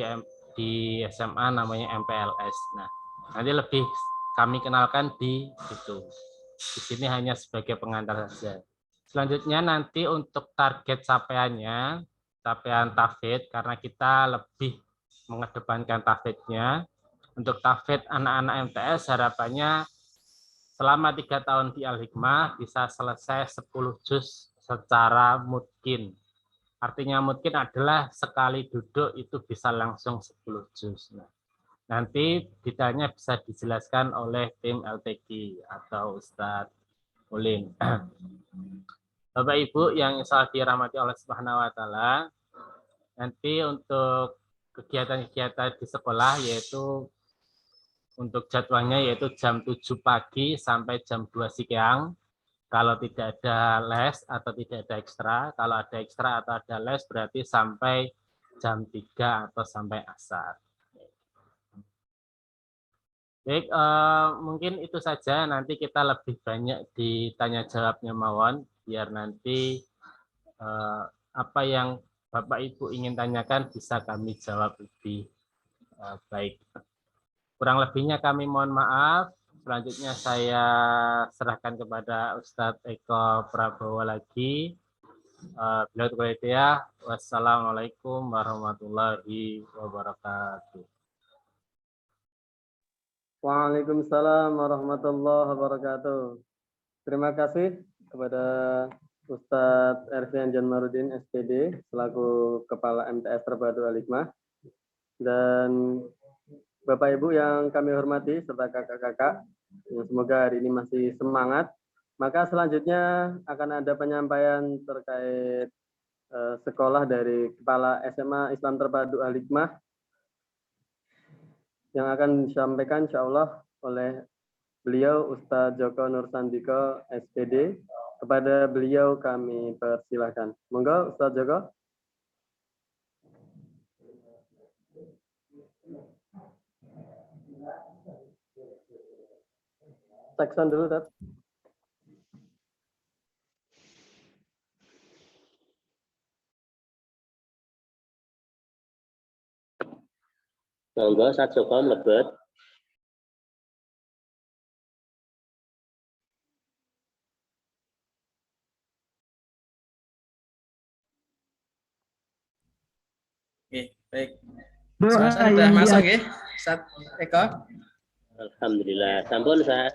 di SMA namanya MPLS. Nah, nanti lebih kami kenalkan di situ. Di sini hanya sebagai pengantar saja. Selanjutnya nanti untuk target capaiannya, capaian tahfidz, karena kita lebih mengedepankan tahfidznya. Untuk tahfidz anak-anak MTS harapannya selama 3 tahun di Al-Hikmah bisa selesai 10 juz secara mungkin. Artinya mungkin adalah sekali duduk itu bisa langsung 10 juz. Nah, nanti detailnya bisa dijelaskan oleh tim LTG atau Ustadz Ulin. Bapak Ibu yang insya Allah dirahmati Allah Subhanahu wa Ta'ala, nanti untuk kegiatan-kegiatan di sekolah yaitu untuk jadwalnya yaitu jam 7 pagi sampai jam 2 siang. Kalau tidak ada les atau tidak ada ekstra, kalau ada ekstra atau ada les berarti sampai jam 3 atau sampai asar. Baik, mungkin itu saja. Nanti kita lebih banyak ditanya jawabnya mawon, biar nanti apa yang Bapak Ibu ingin tanyakan bisa kami jawab lebih baik. Kurang lebihnya kami mohon maaf. Selanjutnya saya serahkan kepada Ustadz Eko Prabowo lagi. Wassalamualaikum warahmatullahi wabarakatuh. Waalaikumsalam warahmatullahi wabarakatuh. Terima kasih kepada Ustadz Erfian Janmarudin SPD selaku Kepala MTS Terpadu Al-Hikmah, dan Bapak Ibu yang kami hormati serta kakak-kakak yang semoga hari ini masih semangat. Maka selanjutnya akan ada penyampaian terkait sekolah dari Kepala SMA Islam Terpadu Al-Hikmah yang akan disampaikan insya Allah oleh beliau Ustadz Joko Nursandiko SPD. Kepada beliau kami persilahkan. Monggo Ustadz Joko. Cek sound dulu, Tat. Monggo Ustadz Joko mlebet. Oke, baik. Sudah masuk ya, Ustadz Eko? Alhamdulillah. Sampun Ustaz.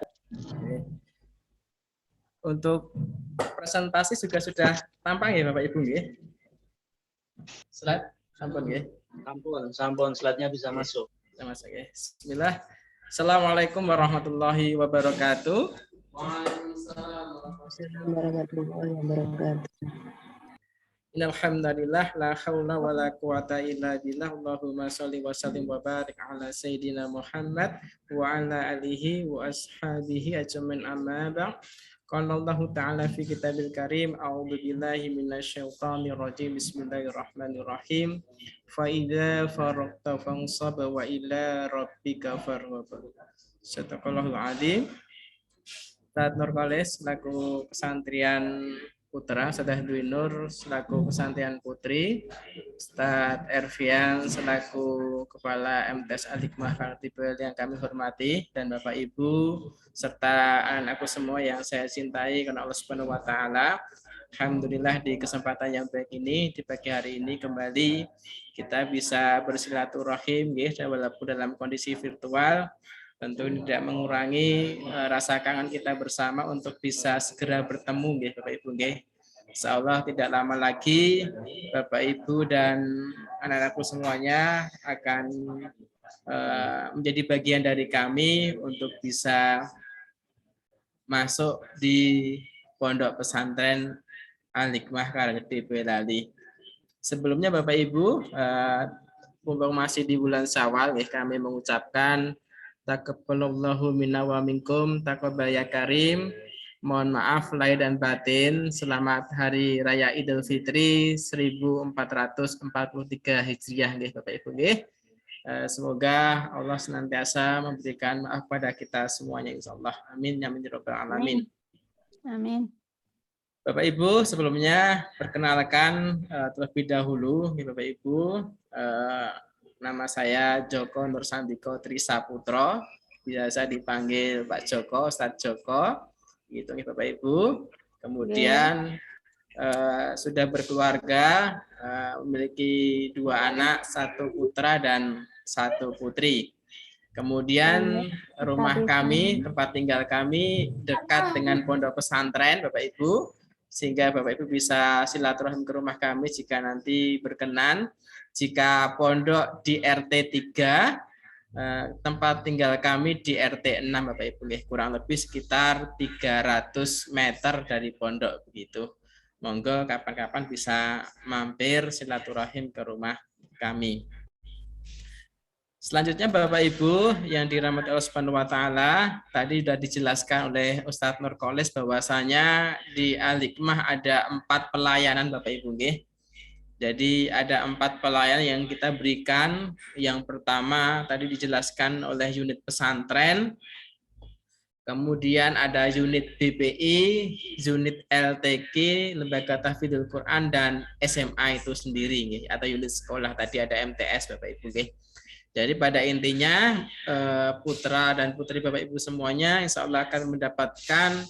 Untuk presentasi juga sudah tampang ya Bapak Ibu ya? Slide, sampun ya? Sampun, slide-nya bisa masuk. Bisa masuk ya. Bismillah. Assalamualaikum warahmatullahi wabarakatuh. Waalaikumsalam warahmatullahi wabarakatuh. Innalhamdulillah la haula wala quwata illa billah. Allahumma shalli wa sallim wa barik ala sayyidina Muhammad wa ala alihi wa ashabihi ajmain, amma ba'd. Qala Allah Ta'ala fi kitabil karim, a'udzu billahi minasyaitonir rajim. Bismillahirrahmanirrahim. Fa idza faragta fansab wa ila rabbika farghab. Sadaqallahul azim. Ustadz Nurkolis selaku pesantren Putra, Ustadz Dwi Nur selaku pesantren Putri, Ustadz Erfian selaku Kepala MTS Al-Hikmah Fakultas yang kami hormati, dan Bapak Ibu serta anakku semua yang saya cintai karena Allah Subhanahu wa taala. Alhamdulillah di kesempatan yang baik ini, di pagi hari ini kembali kita bisa bersilaturahim ya, walaupun dalam kondisi virtual. Tentu tidak mengurangi rasa kangen kita bersama untuk bisa segera bertemu nggih Bapak Ibu nggih. Insyaallah tidak lama lagi Bapak Ibu dan anak-anakku semuanya akan menjadi bagian dari kami untuk bisa masuk di Pondok Pesantren Al-Hikmah Karanggede Boyolali. Sebelumnya Bapak Ibu, mumpung masih di bulan Syawal ya, kami mengucapkan taqabbalallahu minna wa minkum, taqabbal ya karim. Mohon maaf lahir dan batin. Selamat Hari Raya Idul Fitri 1443 Hijriah nggih Bapak Ibu nggih. Semoga Allah senantiasa memberikan maaf pada kita semuanya insyaallah. Amin ya rabbal alamin. Amin. Bapak Ibu, sebelumnya perkenalkan terlebih dahulu Bapak Ibu, nama saya Joko Nursandiko Trisaputro, biasa dipanggil Pak Joko, Ustadz Joko, gitu nih Bapak Ibu. Kemudian sudah berkeluarga, memiliki 2 anak, 1 putra dan 1 putri. Kemudian rumah kami, tempat tinggal kami dekat dengan pondok pesantren Bapak Ibu, sehingga Bapak Ibu bisa silaturahim ke rumah kami jika nanti berkenan. Jika pondok di RT 3, tempat tinggal kami di RT 6 Bapak Ibu, kurang lebih sekitar 300 meter dari pondok begitu. Monggo kapan-kapan bisa mampir silaturahim ke rumah kami. Selanjutnya Bapak Ibu yang dirahmati Allah Subhanahu wa taala, tadi sudah dijelaskan oleh Ustadz Nurkolis bahwasanya di Al-Hikmah ada 4 pelayanan Bapak Ibu nggih. Jadi ada 4 pelayanan yang kita berikan. Yang pertama tadi dijelaskan oleh unit pesantren. Kemudian ada unit BPI, unit LTQ, Lembaga Tahfidzul Quran, dan SMA itu sendiri, atau unit sekolah tadi ada MTS Bapak Ibu. Jadi pada intinya putra dan putri Bapak Ibu semuanya insya Allah akan mendapatkan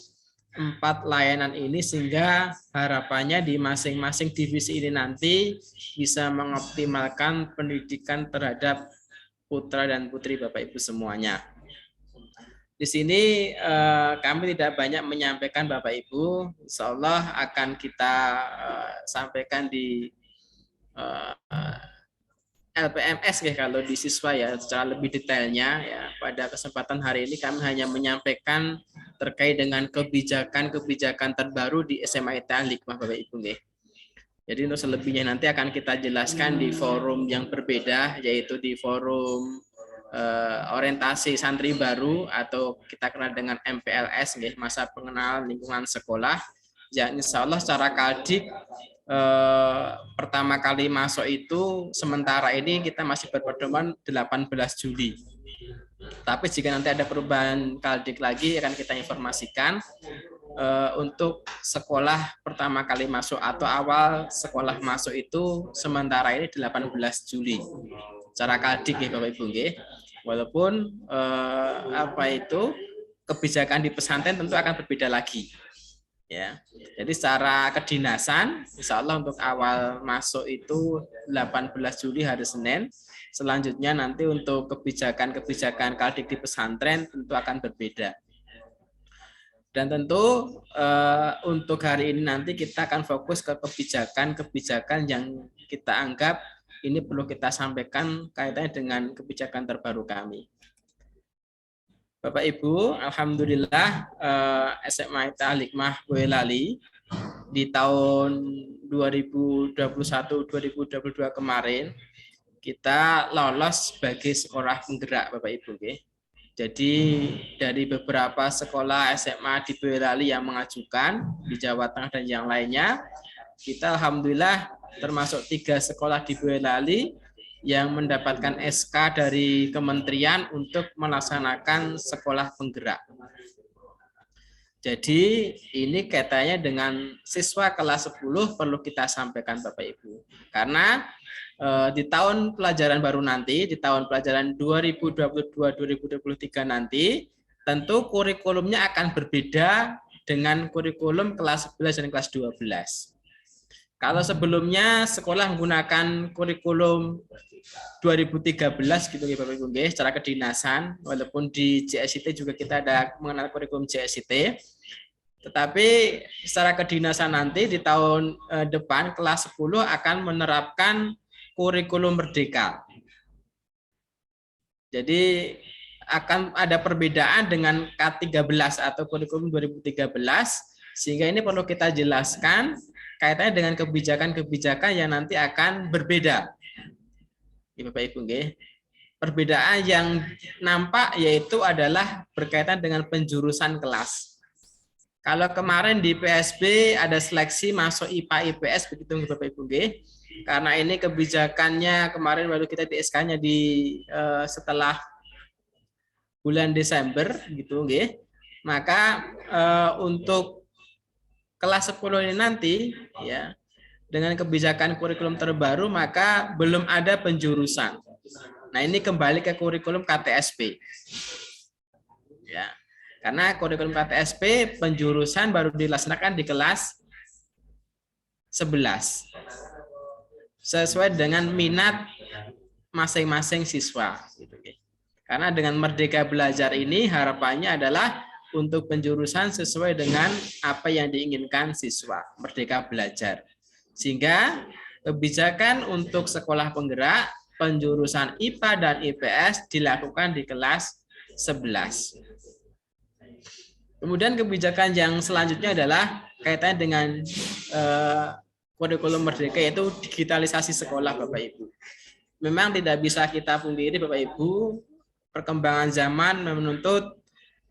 4 layanan ini, sehingga harapannya di masing-masing divisi ini nanti bisa mengoptimalkan pendidikan terhadap putra dan putri Bapak Ibu semuanya. Di sini kami tidak banyak menyampaikan Bapak Ibu, insya Allah akan kita sampaikan di LPMS ya, kalau di siswa ya secara lebih detailnya ya. Pada kesempatan hari ini kami hanya menyampaikan terkait dengan kebijakan-kebijakan terbaru di SMA Al-Hikmah Bapak Ibu nggih. Jadi untuk selebihnya nanti akan kita jelaskan di forum yang berbeda, yaitu di forum orientasi santri baru atau kita kenal dengan MPLS, masa pengenalan lingkungan sekolah, yang insya Allah secara Kaldik pertama kali masuk itu sementara ini kita masih berpedoman 18 Juli. Tapi jika nanti ada perubahan Kaldik lagi akan kita informasikan. Untuk sekolah pertama kali masuk atau awal sekolah masuk itu sementara ini 18 Juli. Secara Kaldik ya Bapak Ibu nggih. Walaupun kebijakan di pesantren tentu akan berbeda lagi. Ya. Jadi secara kedinasan insya Allah untuk awal masuk itu 18 Juli hari Senin. Selanjutnya nanti untuk kebijakan-kebijakan Kaldik di pesantren tentu akan berbeda. Dan tentu untuk hari ini nanti kita akan fokus ke kebijakan-kebijakan yang kita anggap ini perlu kita sampaikan kaitannya dengan kebijakan terbaru kami. Bapak Ibu, alhamdulillah SMA Al-Hikmah Boyolali di tahun 2021-2022 kemarin kita lolos sebagai sekolah penggerak Bapak Ibu. Jadi dari beberapa sekolah SMA di Boyolali yang mengajukan di Jawa Tengah dan yang lainnya, kita alhamdulillah termasuk 3 sekolah di Boyolali yang mendapatkan SK dari kementerian untuk melaksanakan sekolah penggerak. Jadi ini kaitannya dengan siswa kelas 10 perlu kita sampaikan Bapak Ibu. Karena di tahun pelajaran baru nanti, di tahun pelajaran 2022-2023 nanti, tentu kurikulumnya akan berbeda dengan kurikulum kelas 11 dan kelas 12. Kalau sebelumnya sekolah menggunakan kurikulum 2013 gitu ya Bapak Ibu secara kedinasan, walaupun di JSIT juga kita ada mengenal kurikulum JSIT, tetapi secara kedinasan nanti di tahun depan kelas 10 akan menerapkan kurikulum merdeka. Jadi akan ada perbedaan dengan K13 atau kurikulum 2013, sehingga ini perlu kita jelaskan kaitannya dengan kebijakan-kebijakan yang nanti akan berbeda. Bapak Ibu, perbedaan yang nampak yaitu adalah berkaitan dengan penjurusan kelas. Kalau kemarin di PSB ada seleksi masuk IPA IPS begitu Bapak Ibu, karena ini kebijakannya kemarin baru kita di SK-nya setelah bulan Desember gitu, maka untuk kelas 10 ini nanti ya dengan kebijakan kurikulum terbaru maka belum ada penjurusan. Nah, ini kembali ke kurikulum KTSP. Ya. Karena kurikulum KTSP penjurusan baru dilaksanakan di kelas 11. Sesuai dengan minat masing-masing siswa gitu. Karena dengan Merdeka Belajar ini harapannya adalah untuk penjurusan sesuai dengan apa yang diinginkan siswa, Merdeka Belajar. Sehingga kebijakan untuk sekolah penggerak, penjurusan IPA dan IPS dilakukan di kelas 11. Kemudian kebijakan yang selanjutnya adalah kaitannya dengan kurikulum merdeka, yaitu digitalisasi sekolah Bapak Ibu. memang tidak bisa kita pungkiri Bapak Ibu, perkembangan zaman menuntut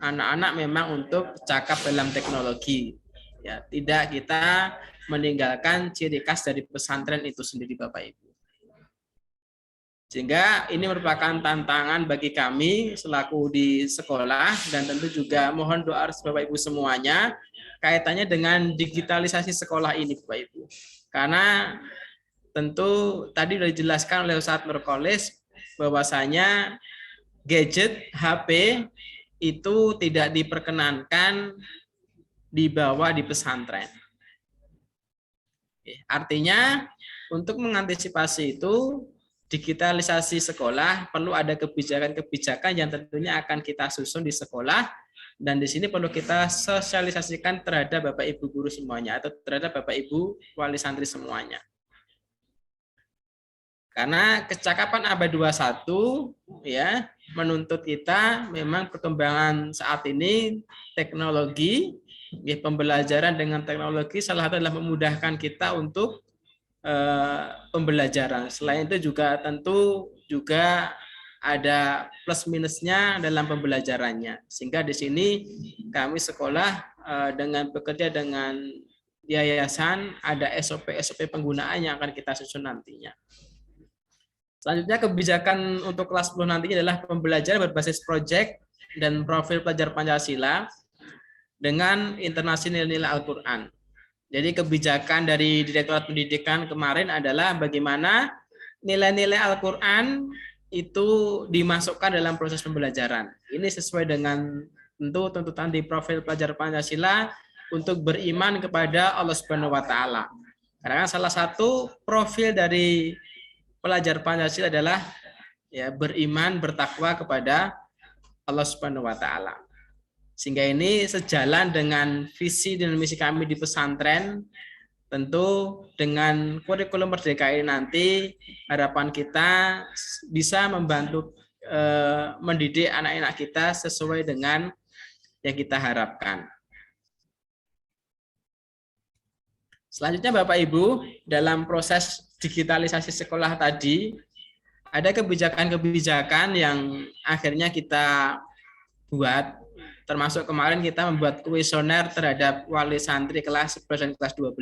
anak-anak memang untuk cakap dalam teknologi. Ya, tidak kita meninggalkan ciri khas dari pesantren itu sendiri Bapak Ibu. Sehingga ini merupakan tantangan bagi kami selaku di sekolah, dan tentu juga mohon doa Bapak Ibu semuanya kaitannya dengan digitalisasi sekolah ini Bapak Ibu. Karena tentu tadi sudah dijelaskan oleh Ustadz Nurkolis bahwasanya gadget HP itu tidak diperkenankan dibawa di pesantren. Artinya untuk mengantisipasi itu, digitalisasi sekolah perlu ada kebijakan-kebijakan yang tentunya akan kita susun di sekolah, dan di sini perlu kita sosialisasikan terhadap Bapak Ibu guru semuanya atau terhadap Bapak Ibu wali santri semuanya. Karena kecakapan abad 21 ya menuntut kita memang perkembangan saat ini teknologi, ya, pembelajaran dengan teknologi salah satu adalah memudahkan kita untuk pembelajaran. Selain itu juga tentu juga ada plus minusnya dalam pembelajarannya. Sehingga di sini kami sekolah dengan bekerja dengan yayasan ada SOP penggunaan yang akan kita susun nantinya. Selanjutnya kebijakan untuk kelas 10 nantinya adalah pembelajaran berbasis proyek dan profil pelajar Pancasila dengan internasi nilai-nilai Al-Quran. Jadi kebijakan dari Direktorat Pendidikan kemarin adalah bagaimana nilai-nilai Al-Quran itu dimasukkan dalam proses pembelajaran. Ini sesuai dengan tentu tuntutan di profil pelajar Pancasila untuk beriman kepada Allah Subhanahu wa taala. Karena salah satu profil dari pelajar Pancasila adalah ya beriman, bertakwa kepada Allah Subhanahu wa taala. Sehingga ini sejalan dengan visi dan misi kami di pesantren. Tentu dengan kurikulum Merdeka ini nanti harapan kita bisa membantu mendidik anak-anak kita sesuai dengan yang kita harapkan. Selanjutnya Bapak Ibu, dalam proses digitalisasi sekolah tadi ada kebijakan-kebijakan yang akhirnya kita buat. Termasuk kemarin kita membuat kuesioner terhadap wali santri kelas 11 dan kelas 12.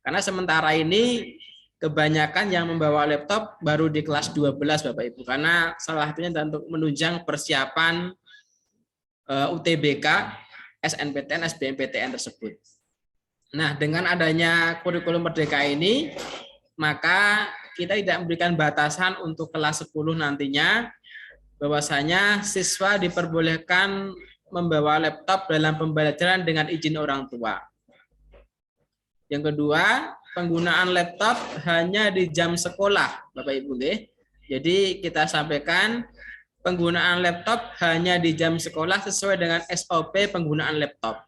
Karena sementara ini kebanyakan yang membawa laptop baru di kelas 12 Bapak Ibu. Karena salah satunya untuk menunjang persiapan UTBK, SNPTN, SBMPTN tersebut. Nah, dengan adanya kurikulum Merdeka ini, maka kita tidak memberikan batasan untuk kelas 10 nantinya, bahwasanya siswa diperbolehkan membawa laptop dalam pembelajaran dengan izin orang tua. Yang kedua, penggunaan laptop hanya di jam sekolah, Bapak Ibu. Jadi kita sampaikan penggunaan laptop hanya di jam sekolah sesuai dengan SOP penggunaan laptop.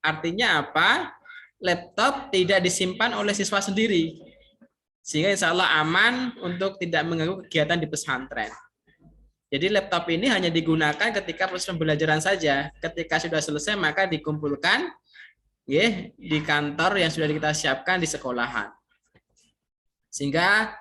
Artinya apa? Laptop tidak disimpan oleh siswa sendiri, sehingga insya Allah aman untuk tidak mengganggu kegiatan di pesantren. Jadi laptop ini hanya digunakan ketika proses pembelajaran saja. Ketika sudah selesai maka dikumpulkan ya, di kantor yang sudah kita siapkan di sekolahan. Sehingga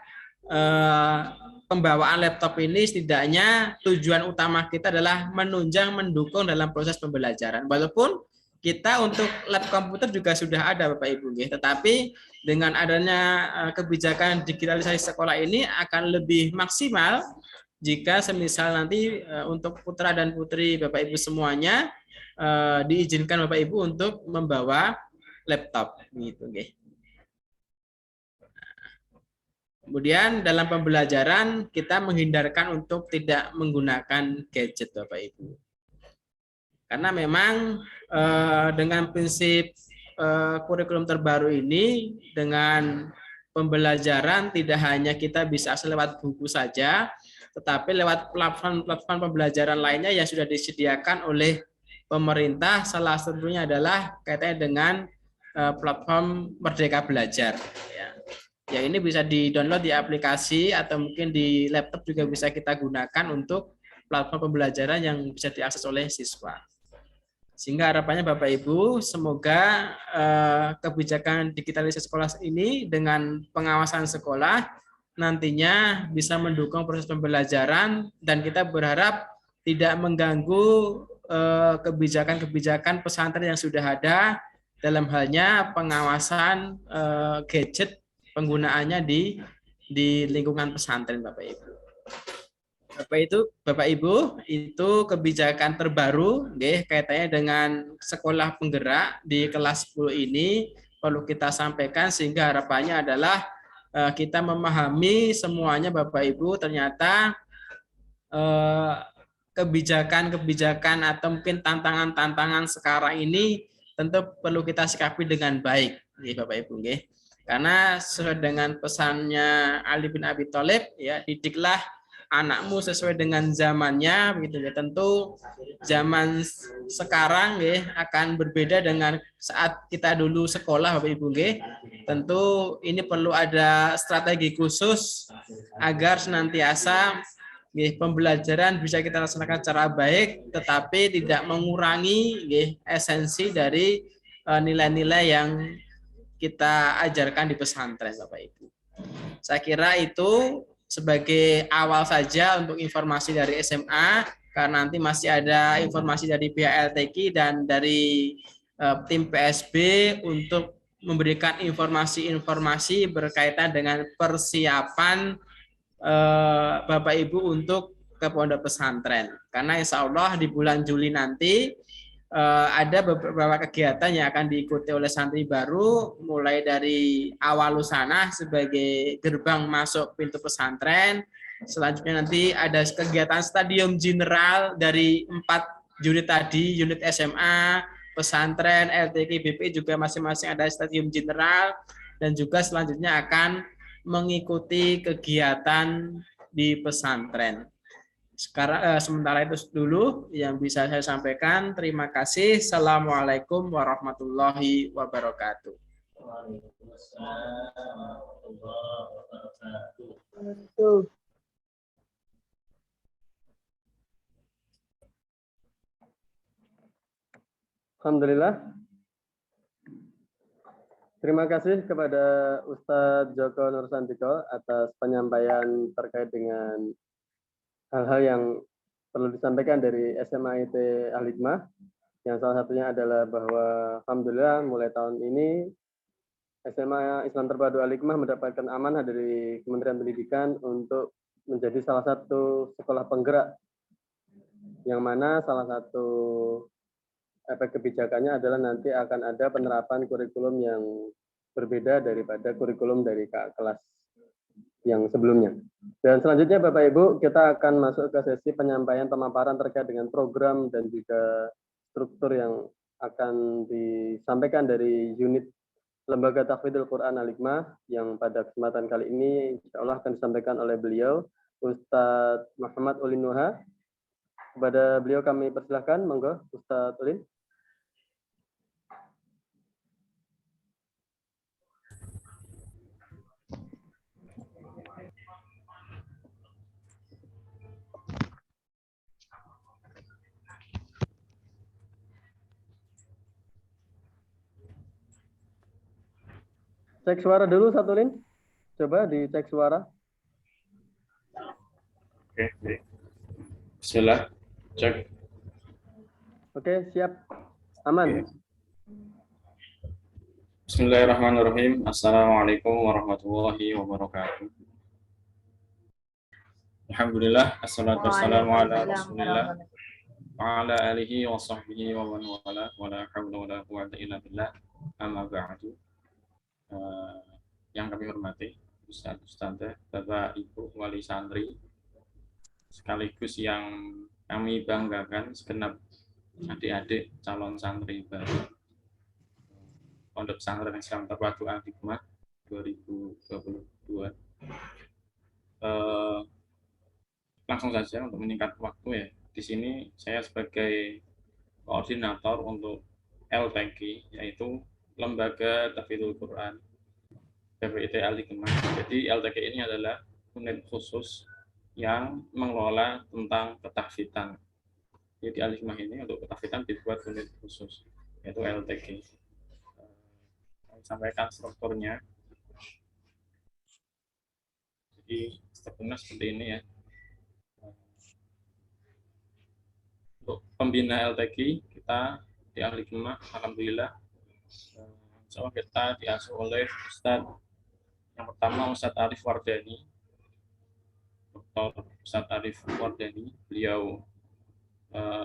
pembawaan laptop ini setidaknya tujuan utama kita adalah menunjang, mendukung dalam proses pembelajaran. Walaupun kita untuk lab komputer juga sudah ada Bapak Ibu, tetapi dengan adanya kebijakan digitalisasi sekolah ini akan lebih maksimal jika semisal nanti untuk putra dan putri Bapak Ibu semuanya diizinkan Bapak Ibu untuk membawa laptop gitu. Kemudian dalam pembelajaran kita menghindarkan untuk tidak menggunakan gadget Bapak Ibu. Karena memang dengan prinsip kurikulum terbaru ini, dengan pembelajaran tidak hanya kita bisa lewat buku saja, tetapi lewat platform pembelajaran lainnya yang sudah disediakan oleh pemerintah. Salah satunya adalah kaitannya dengan platform Merdeka Belajar. Ya, ini bisa di-download di aplikasi atau mungkin di laptop juga bisa kita gunakan untuk platform pembelajaran yang bisa diakses oleh siswa. Sehingga harapannya Bapak Ibu, semoga kebijakan digitalisasi sekolah ini dengan pengawasan sekolah nantinya bisa mendukung proses pembelajaran dan kita berharap tidak mengganggu kebijakan-kebijakan pesantren yang sudah ada dalam halnya pengawasan gadget penggunaannya di lingkungan pesantren Bapak Ibu. Bapak Ibu, itu kebijakan terbaru kaitannya dengan sekolah penggerak di kelas 10 ini perlu kita sampaikan sehingga harapannya adalah kita memahami semuanya Bapak Ibu ternyata kebijakan-kebijakan atau mungkin tantangan-tantangan sekarang ini tentu perlu kita sikapi dengan baik Bapak Ibu karena sesuai dengan pesannya Ali bin Abi Thalib ya, didiklah anakmu sesuai dengan zamannya begitu ya. Tentu zaman sekarang akan berbeda dengan saat kita dulu sekolah Bapak Ibu Tentu ini perlu ada strategi khusus agar senantiasa pembelajaran bisa kita laksanakan secara baik tetapi tidak mengurangi esensi dari nilai-nilai yang kita ajarkan di pesantren Bapak Ibu. Saya kira itu sebagai awal saja untuk informasi dari SMA, karena nanti masih ada informasi dari pihak LTQ dan dari tim PSB untuk memberikan informasi-informasi berkaitan dengan persiapan Bapak Ibu untuk ke pondok pesantren. Karena insya Allah di bulan Juli nanti ada beberapa kegiatan yang akan diikuti oleh santri baru, mulai dari awal lusana sebagai gerbang masuk pintu pesantren. Selanjutnya nanti ada kegiatan stadium general dari 4 unit tadi, unit SMA, pesantren, LTQ, BP juga masing-masing ada stadium general, dan juga selanjutnya akan mengikuti kegiatan di pesantren. Sekarang sementara itu dulu yang bisa saya sampaikan. Terima kasih. Assalamualaikum warahmatullahi wabarakatuh. Alhamdulillah. Terima kasih kepada Ustadz Joko Nursantiko atas penyampaian terkait dengan hal-hal yang perlu disampaikan dari SMA IT Al-Hikmah, yang salah satunya adalah bahwa alhamdulillah mulai tahun ini SMA Islam Terpadu Al-Hikmah mendapatkan amanah dari Kementerian Pendidikan untuk menjadi salah satu sekolah penggerak, yang mana salah satu efek kebijakannya adalah nanti akan ada penerapan kurikulum yang berbeda daripada kurikulum dari kelas yang sebelumnya. Dan selanjutnya Bapak Ibu, kita akan masuk ke sesi penyampaian pemaparan terkait dengan program dan juga struktur yang akan disampaikan dari unit Lembaga Tahfidzul Quran Al-Hikmah, yang pada kesempatan kali ini insya Allah akan disampaikan oleh beliau, Ustadz Muhammad Ulin Nuha. Kepada beliau kami persilahkan, monggo Ustadz Ulin. Cek suara dulu satu Lin. Coba dicek suara. Oke. Bismillah. Cek. Oke, siap. Aman. Bismillahirrahmanirrahim. Assalamualaikum warahmatullahi wabarakatuh. Alhamdulillah. Assalatu wassalamu ala Rasulillah wa ala alihi wa sahbihi wa man wala wa la hawla wa la quwwata illa billah. Amma ba'du. Yang kami hormati Ustaz-Ustazah, Bapak Ibu wali santri, sekaligus yang kami banggakan segenap adik-adik calon santri baru Pondok Pesantren Islam Terpadu Al-Hikmah 2022. Langsung saja untuk menyingkat waktu ya. Di sini saya sebagai koordinator untuk LTQ, yaitu Lembaga Tahfidzul Quran PPIT Al-Hikmah. Jadi LTQ ini adalah unit khusus yang mengelola tentang ketahfidzan. Jadi Al-Hikmah ini untuk ketahfidzan dibuat unit khusus, yaitu LTQ. Saya sampaikan strukturnya. Jadi strukturnya seperti ini ya. Untuk pembina LTQ kita di Ahli Hikmah, alhamdulillah insya Allah kita diasuh oleh Ustadz yang pertama Ustadz Arif Wardani, Dr. Ustadz Arif Wardani, beliau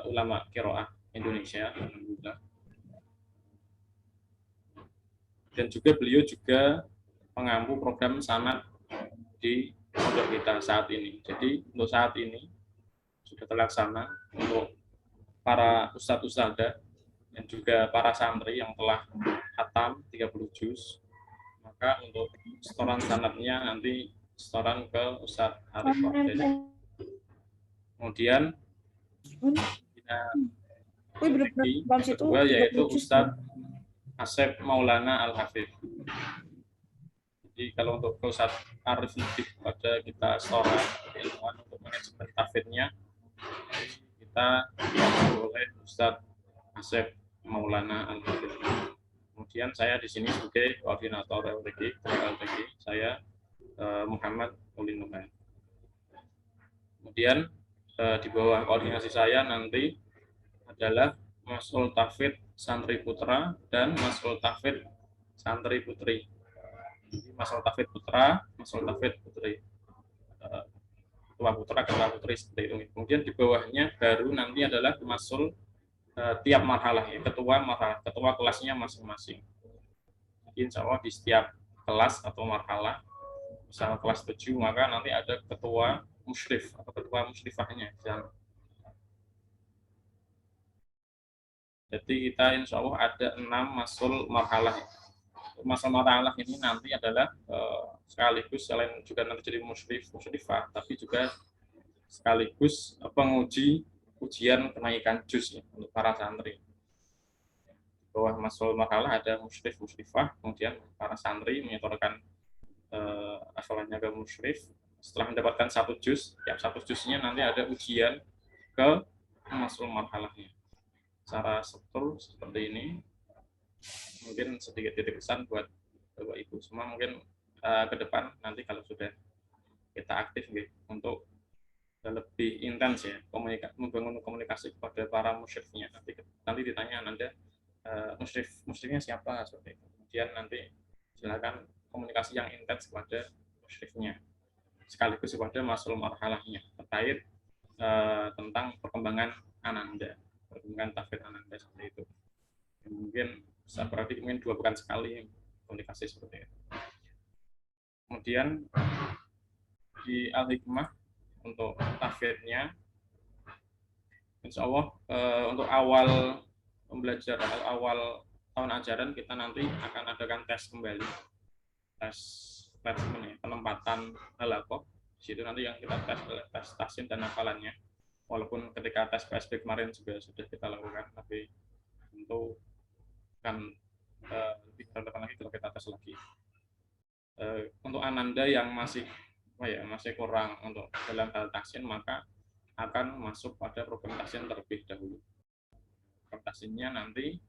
ulama qiraah Indonesia, alhamdulillah. Dan juga beliau juga pengampu program sanad di pondok kita saat ini. Jadi untuk saat ini sudah terlaksana untuk para ustadz ustadzah dan juga para santri yang telah khatam 30 juz. Maka untuk setoran sanadnya nanti setoran ke Ustadz Arif Wardani. Kemudian kedua yaitu Ustadz Asep Maulana Al-Hafidh. Jadi kalau untuk Ustadz Arif lebih pada kita setoran ilmuwan untuk mengajarkan tahfidznya, kita dibantu oleh Ustadz Asep Maulana Al-Hafidh. Kemudian saya di sini sebagai koordinator LTQ, saya Muhammad Ulin Numan. Kemudian di bawah koordinasi saya nanti adalah Mas'ul Tahfidz Santri Putra dan Mas'ul Tahfidz Santri Putri. Mas'ul Tahfidz Putra, Mas'ul Tahfidz Putri. Ketua Putra, Ketua Putri seperti itu. Kemudian di bawahnya baru nanti adalah Mas'ul tiap marhalah ya, ketua kelasnya masing-masing. Jadi insya Allah di setiap kelas atau marhalah, misalnya kelas 7, maka nanti ada ketua musyrif atau ketua musyrifahnya. Jadi kita insya Allah ada 6 masul marhalah. Masul marhalah ini nanti adalah sekaligus selain juga nanti jadi musyrifah, tapi juga sekaligus penguji ujian kenaikan juz ya, untuk para santri. Di bawah masul marhalah ada musyrifah, kemudian para santri menyetorkan hafalannya ke musyrif. Setelah mendapatkan 1 juz, tiap 1 juznya nanti ada ujian ke masul marhalahnya. Secara struktur seperti ini. Mungkin sedikit titik pesan buat Bapak Ibu semua, mungkin ke depan nanti kalau sudah kita aktif gitu, untuk lebih intens ya membangun komunikasi kepada para musyrifnya. Nanti ditanya Anda musyrifnya siapa seperti itu. Kemudian nanti silakan komunikasi yang intens kepada musyrifnya sekaligus kepada masul marhalahnya terkait tentang perkembangan ananda, perkembangan tahfidz ananda seperti itu. Mungkin bisa berarti mungkin 2 pekan sekali komunikasi seperti itu. Kemudian di Al-Hikmah untuk tahfidznya, insya Allah untuk awal pembelajaran awal tahun ajaran kita nanti akan adakan tes kembali, tes placement ya, penempatan halaqah. Di situ nanti yang kita tes adalah tes tahsin dan hafalannya. Walaupun ketika tes PSB kemarin juga sudah kita lakukan, tapi tentu kan lebih relevan lagi kalau kita tes lagi. Untuk ananda yang masih kurang untuk dalam hal tahsin, maka akan masuk pada program tahsin terlebih dahulu. Program tahsinnya nanti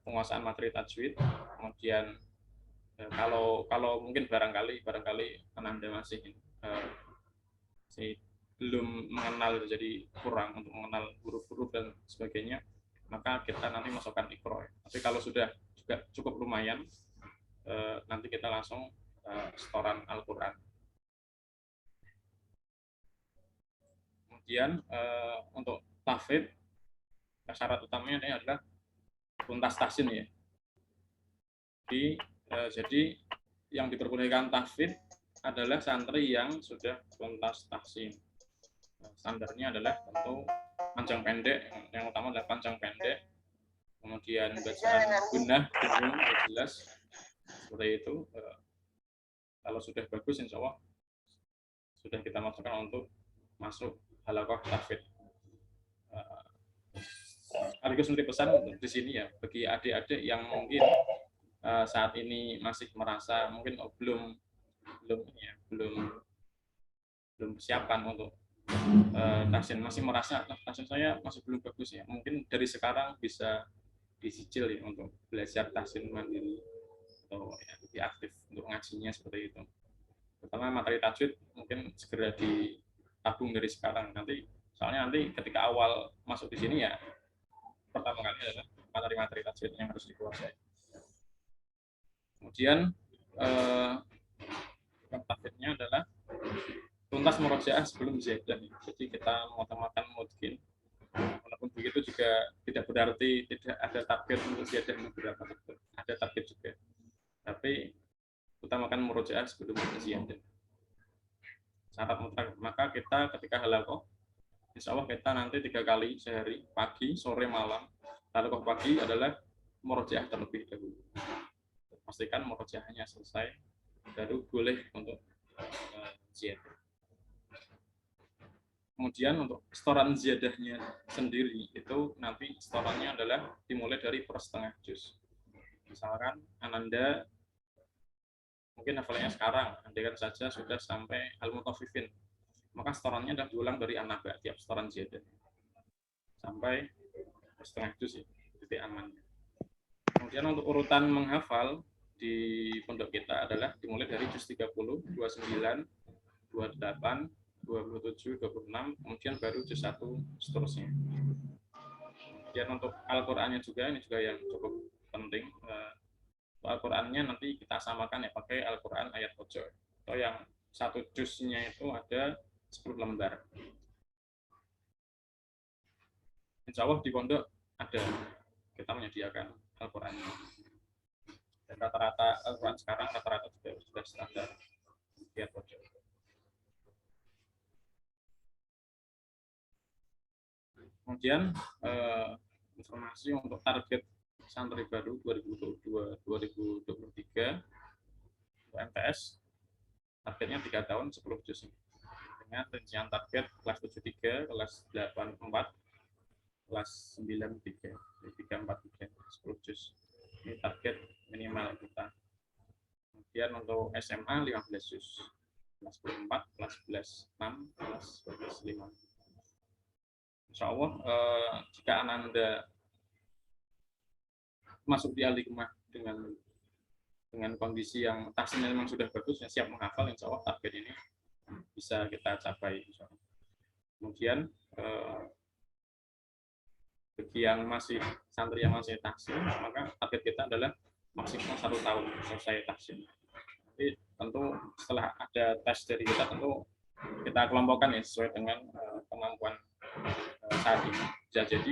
penguasaan materi tajwid, kemudian kalau mungkin barangkali ananda masih belum mengenal, jadi kurang untuk mengenal huruf-huruf dan sebagainya, maka kita nanti masukkan Iqra. Tapi kalau sudah juga cukup lumayan, nanti kita langsung setoran Al-Quran. Kemudian untuk tahfidz, syarat utamanya ini adalah tuntas tahsin ya. Jadi yang diperbolehkan tahfidz adalah santri yang sudah tuntas tahsin. Standarnya adalah tentu panjang pendek, yang utama adalah panjang pendek, kemudian bacaan gunnah, jelas seperti itu. Kalau sudah bagus, insya Allah sudah kita masukkan untuk masuk halaqah tahfidz. Sekaligus memberi pesan di sini ya, bagi adik-adik yang mungkin saat ini masih merasa mungkin belum persiapan untuk tahsin, masih merasa tahsin saya masih belum bagus ya, mungkin dari sekarang bisa disicil ya untuk belajar tahsin mandiri atau ya, lebih aktif untuk ngajinya seperti itu. Pertama materi tajwid mungkin segera ditabung dari sekarang. Soalnya nanti ketika awal masuk di sini ya pertama kali adalah materi-materi tajwid yang harus dikuasai. Kemudian tajwidnya adalah tuntas murojaah sebelum ziyadah. Jadi kita mengutamakan mudkin. Walaupun begitu juga tidak berarti tidak ada target untuk ziyadah beberapa target. Ada target juga. Tapi utamakan murojaah sebelum ziyadah. Syarat mutlak. Maka kita ketika halaqah, insya Allah kita nanti 3 kali sehari, pagi, sore, malam. Halaqah pagi adalah murojaah terlebih dahulu. Pastikan murojaahnya selesai, baru boleh untuk ziyadah. Kemudian untuk setoran ziyadahnya sendiri itu nanti setorannya adalah dimulai dari per setengah juz. Misalkan Ananda mungkin hafalannya sekarang, andaikan saja sudah sampai Al-Mutaffifin, maka setorannya adalah diulang dari An-Naba tiap setoran ziyadah sampai per setengah juz ya, titik amannya. Kemudian untuk urutan menghafal di pondok kita adalah dimulai dari juz 30, 29, 28, 27, 26, kemudian baru juz 1 seterusnya. Kemudian untuk Al-Qur'annya juga, ini juga yang cukup penting. Al-Qur'annya nanti kita samakan ya pakai Al-Qur'an ayat pojok. Atau yang 1 juznya itu ada 10 lembar. Insya Allah di pondok ada, kita menyediakan Al-Qur'annya. Dan rata-rata Al-Qur'an sekarang rata-rata juga sudah standar ayat pojok. Kemudian informasi untuk target santri baru 2022-2023 MTS targetnya 3 tahun 10 juz dengan rincian target kelas 73, kelas 84, kelas 93, 343, 10 juz. Ini target minimal kita. Kemudian untuk SMA 15 juz, kelas 14, kelas 11, 6, kelas 12, 5. Insya Allah, jika Ananda masuk di Al-Hikmah dengan kondisi yang tahsinnya memang sudah bagus, yang siap menghafal, insya Allah target ini bisa kita capai. Insya Allah. Kemudian, bagi yang masih santri yang masih tahsin, maka target kita adalah maksimal 1 tahun selesai tahsin. Tapi tentu setelah ada tes dari kita, tentu kita kelompokkan ya sesuai dengan kemampuan saat ini. Bisa jadi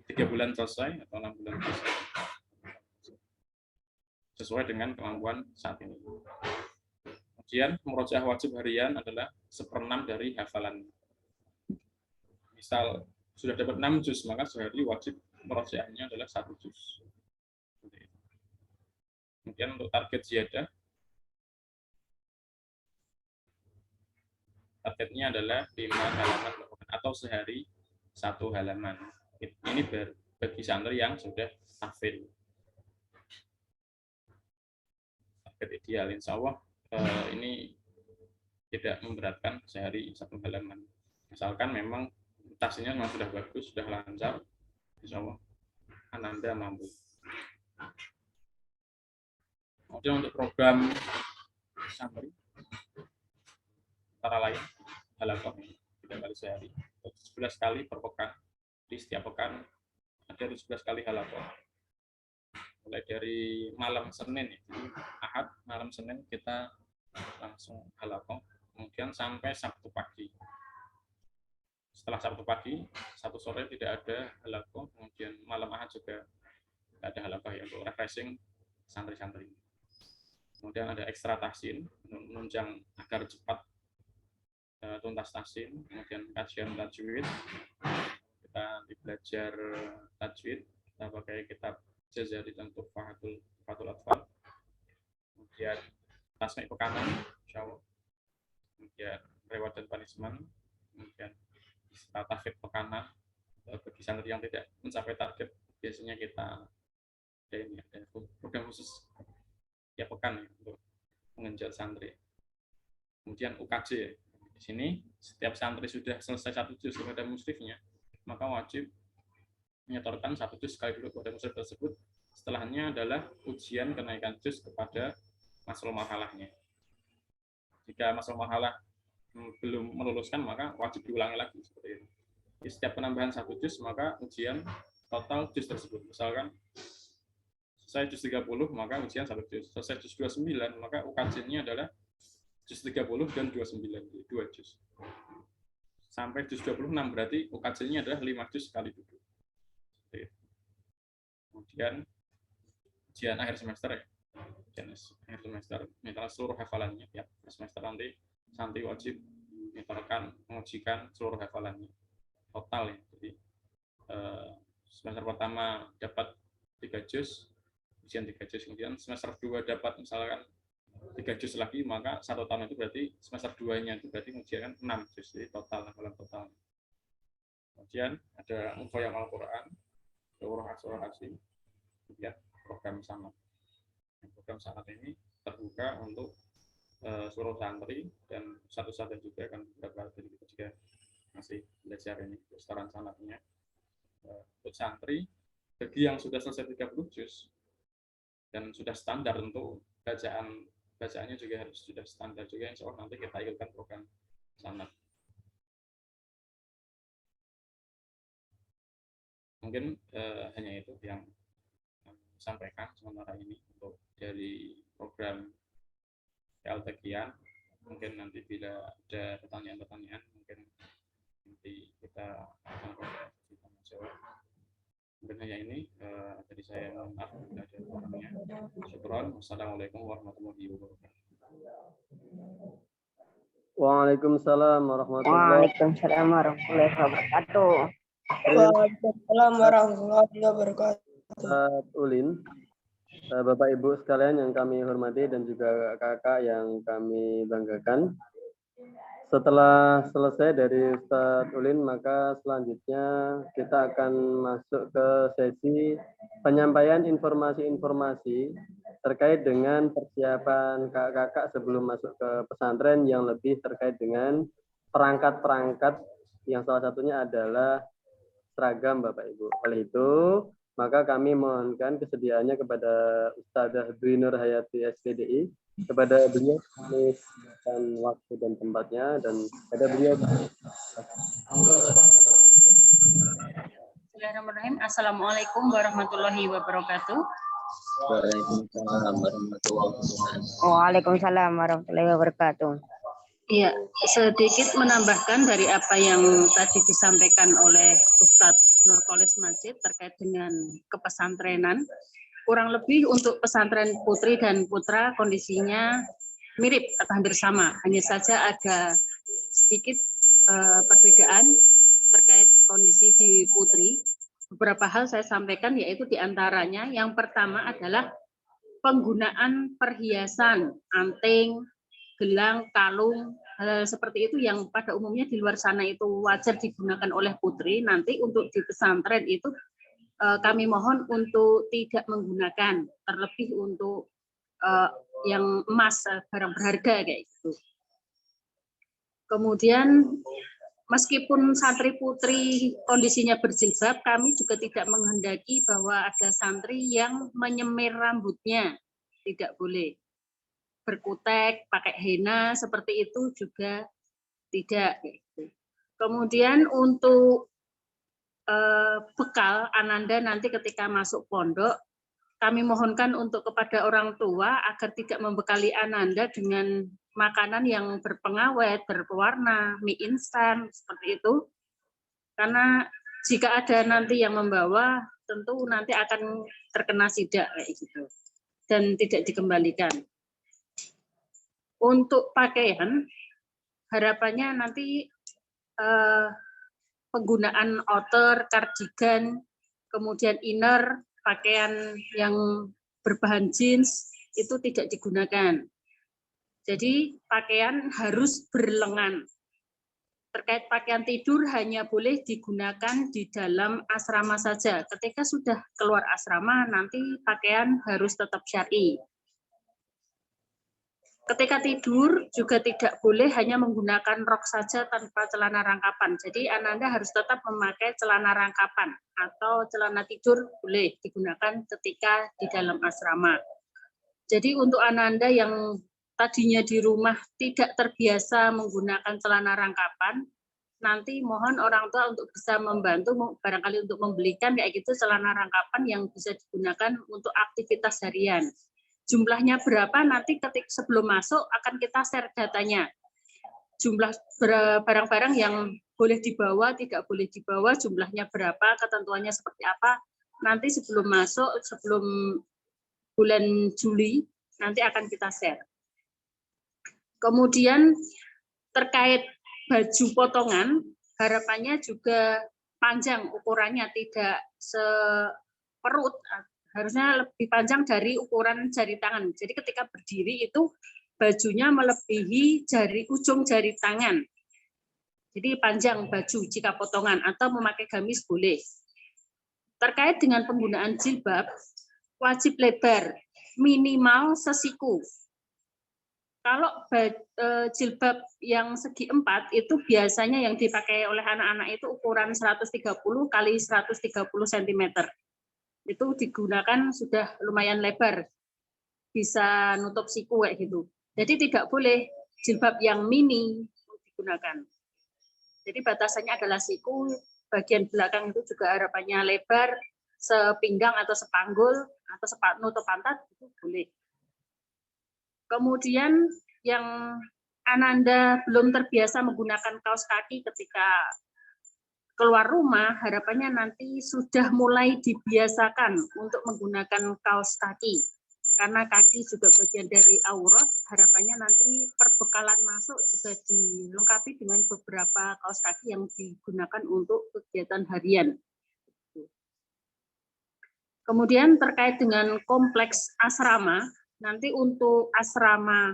3 bulan selesai atau 6 bulan selesai, sesuai dengan kemampuan saat ini. Kemudian murojaah wajib harian adalah 1/6 dari hafalan. Misal sudah dapat 6 juz, maka sehari wajib murojaahnya adalah 1 juz. Kemudian untuk target ziyadah, targetnya adalah 5 halaman atau sehari 1 halaman. Ini bagi santri yang sudah tahfidz. Target ideal, insya Allah ini tidak memberatkan sehari 1 halaman. Misalkan memang tahsinnya memang sudah bagus, sudah lancar, insya Allah Ananda mampu. Kemudian untuk program santri, antara lain halaqah 3 kali sehari, 11 kali per pekan. Di setiap pekan ada 11 kali halaqah. Mulai dari malam Senin, Ahad, malam Senin kita langsung halaqah, kemudian sampai Sabtu pagi. Setelah Sabtu pagi, Sabtu sore tidak ada halaqah, kemudian malam Ahad juga tidak ada halaqah ya, untuk refreshing santri-santri. Kemudian ada ekstra tahsin, menunjang agar cepat tuntas tahsin, kemudian kajian tajwid, kita belajar tajwid, kita pakai kitab Jazari dan Tuhfatul Atfal, kemudian tasmi pekanan, insyaallah, kemudian reward dan punishment, kemudian tahfidz pekanan. Bagi santri yang tidak mencapai target, biasanya kita ada program khusus tiap pekan ya, untuk mengenjot santri. Kemudian UKJ, di sini setiap santri sudah selesai 1 juz kepada musyrifnya, maka wajib menyetorkan 1 juz sekali dulu kepada musyrif tersebut. Setelahnya adalah ujian kenaikan juz kepada masalah mahalahnya. jika masalah marhalah belum meluluskan maka wajib diulangi lagi seperti itu. Di setiap penambahan 1 juz maka ujian total juz tersebut. Misalkan selesai juz 30 maka ujian 1 juz. Selesai juz 29 maka UKJ-nya adalah juz 30 dan 29, 2 juz. Sampai juz 26 berarti UKJ-nya adalah 5 juz sekali duduk. Kemudian ujian akhir semester ya. Ujian akhir semester, misalnya seluruh hafalannya tiap semester nanti santri wajib misalkan mengujikan seluruh hafalannya total ya. Jadi semester pertama dapat 3 juz, ujian 3 juz, kemudian semester 2 dapat misalkan 3 juz lagi, maka 1 tahun itu berarti semester 2-nya itu berarti mengujikan 6 juz, jadi total hafalan total. Kemudian ada Muqayyam Al-Quran, seluruh asal-asal, kemudian program sanad. Program sanad ini terbuka untuk seluruh santri dan satu-satu juga kan beberapa dari kita juga masih belajar ini kesetaraan sanadnya. Untuk santri bagi yang sudah selesai 30 juz dan sudah standar untuk bacaannya juga harus sudah standar juga, insya Allah nanti kita ikutkan program sanad. Mungkin hanya itu yang sampaikan sementara ini untuk dari program LTKian. Mungkin nanti bila ada pertanyaan-pertanyaan mungkin nanti kita akan menjawab. Mungkin hanya ini dari saya, mohon maaf bila ada kurangnya. Syukran. Wassalamualaikum warahmatullahi wabarakatuh. Waalaikumsalam warahmatullahi wabarakatuh. Waalaikumsalam warahmatullahi wabarakatuh. Ulin, Bapak Ibu sekalian yang kami hormati dan juga kakak yang kami banggakan. Setelah selesai dari Ustadz Ulin, maka selanjutnya kita akan masuk ke sesi penyampaian informasi-informasi terkait dengan persiapan kakak-kakak sebelum masuk ke pesantren yang lebih terkait dengan perangkat-perangkat yang salah satunya adalah seragam Bapak Ibu. Oleh itu, maka kami mohonkan kesediaannya kepada Ustadzah Dwi Nur Hayati SPDI, kepada beliau dan waktu dan tempatnya, dan kepada beliau. Bismillahirrahmanirrahim. Assalamualaikum warahmatullahi wabarakatuh. Waalaikumsalam warahmatullahi wabarakatuh. Waalaikumsalam warahmatullahi wabarakatuh. Iya, sedikit menambahkan dari apa yang tadi disampaikan oleh Ustadz Nurkolis Majid terkait dengan kepesantrenan. Kurang lebih untuk pesantren putri dan putra kondisinya mirip atau hampir sama. Hanya saja ada sedikit perbedaan terkait kondisi di putri. Beberapa hal saya sampaikan, yaitu diantaranya yang pertama adalah penggunaan perhiasan, anting, gelang, kalung, hal seperti itu yang pada umumnya di luar sana itu wajar digunakan oleh putri. Nanti untuk di pesantren itu kami mohon untuk tidak menggunakan, terlebih untuk yang emas, barang berharga kayak gitu. Kemudian meskipun santri putri kondisinya berjilbab, kami juga tidak menghendaki bahwa ada santri yang menyemir rambutnya, tidak boleh. Berkutek, pakai henna, seperti itu juga tidak. Kemudian untuk bekal Ananda nanti ketika masuk pondok, kami mohonkan untuk kepada orang tua agar tidak membekali Ananda dengan makanan yang berpengawet, berwarna, mie instan, seperti itu. Karena jika ada nanti yang membawa, tentu nanti akan terkena sidak kayak gitu dan tidak dikembalikan. Untuk pakaian, harapannya nanti penggunaan outer, kardigan, kemudian inner, pakaian yang berbahan jeans itu tidak digunakan. Jadi pakaian harus berlengan. Terkait pakaian tidur hanya boleh digunakan di dalam asrama saja. Ketika sudah keluar asrama, nanti pakaian harus tetap syar'i. Ketika tidur juga tidak boleh hanya menggunakan rok saja tanpa celana rangkapan. Jadi Ananda harus tetap memakai celana rangkapan atau celana tidur boleh digunakan ketika di dalam asrama. Jadi untuk Ananda yang tadinya di rumah tidak terbiasa menggunakan celana rangkapan, nanti mohon orang tua untuk bisa membantu barangkali untuk membelikan kayak gitu celana rangkapan yang bisa digunakan untuk aktivitas harian. Jumlahnya berapa nanti sebelum masuk akan kita share datanya. Jumlah barang-barang yang boleh dibawa, tidak boleh dibawa, jumlahnya berapa, ketentuannya seperti apa, nanti sebelum masuk, sebelum bulan Juli, nanti akan kita share. Kemudian terkait baju potongan, harapannya juga panjang ukurannya, tidak seperut, harusnya lebih panjang dari ukuran jari tangan. Jadi ketika berdiri itu bajunya melebihi ujung jari tangan. Jadi panjang baju jika potongan atau memakai gamis boleh. Terkait dengan penggunaan jilbab, wajib lebar, minimal sesiku. Kalau jilbab yang segi 4 itu biasanya yang dipakai oleh anak-anak itu ukuran 130 kali 130 cm. Itu digunakan sudah lumayan lebar, bisa nutup siku kayak gitu. Jadi tidak boleh jilbab yang mini digunakan. Jadi batasannya adalah siku, bagian belakang itu juga harapannya lebar, sepinggang atau sepanggul atau nutup pantat itu boleh. Kemudian yang Ananda belum terbiasa menggunakan kaos kaki ketika keluar rumah, harapannya nanti sudah mulai dibiasakan untuk menggunakan kaos kaki. Karena kaki juga bagian dari aurat, harapannya nanti perbekalan masuk juga dilengkapi dengan beberapa kaos kaki yang digunakan untuk kegiatan harian. Kemudian terkait dengan kompleks asrama, nanti untuk asrama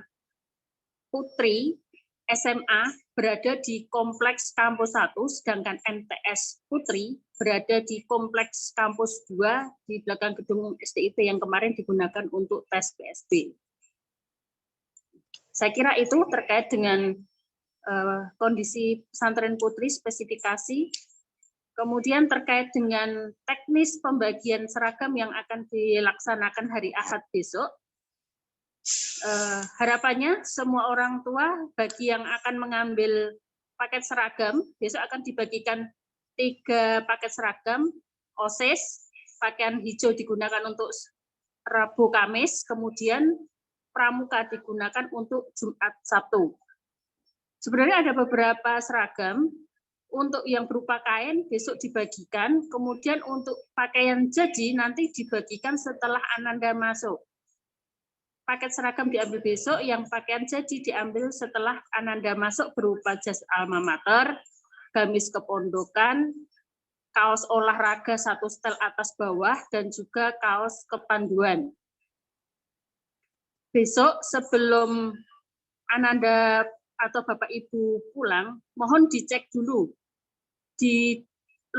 putri SMA berada di kompleks kampus 1, sedangkan MTS putri berada di kompleks kampus 2 di belakang gedung SDIT yang kemarin digunakan untuk tes PSB. Saya kira itu terkait dengan kondisi pesantren putri spesifikasi. Kemudian terkait dengan teknis pembagian seragam yang akan dilaksanakan hari Ahad besok. Harapannya semua orang tua bagi yang akan mengambil paket seragam, besok akan dibagikan 3 paket seragam, OSIS, pakaian hijau digunakan untuk Rabu Kamis, kemudian pramuka digunakan untuk Jumat Sabtu. Sebenarnya ada beberapa seragam, untuk yang berupa kain besok dibagikan, kemudian untuk pakaian jadi nanti dibagikan setelah Ananda masuk. Paket seragam diambil besok, yang pakaian jadi diambil setelah Ananda masuk berupa jas alma mater, gamis kepondokan, kaos olahraga 1 setel atas bawah, dan juga kaos kepanduan. Besok sebelum Ananda atau Bapak Ibu pulang, mohon dicek dulu. Di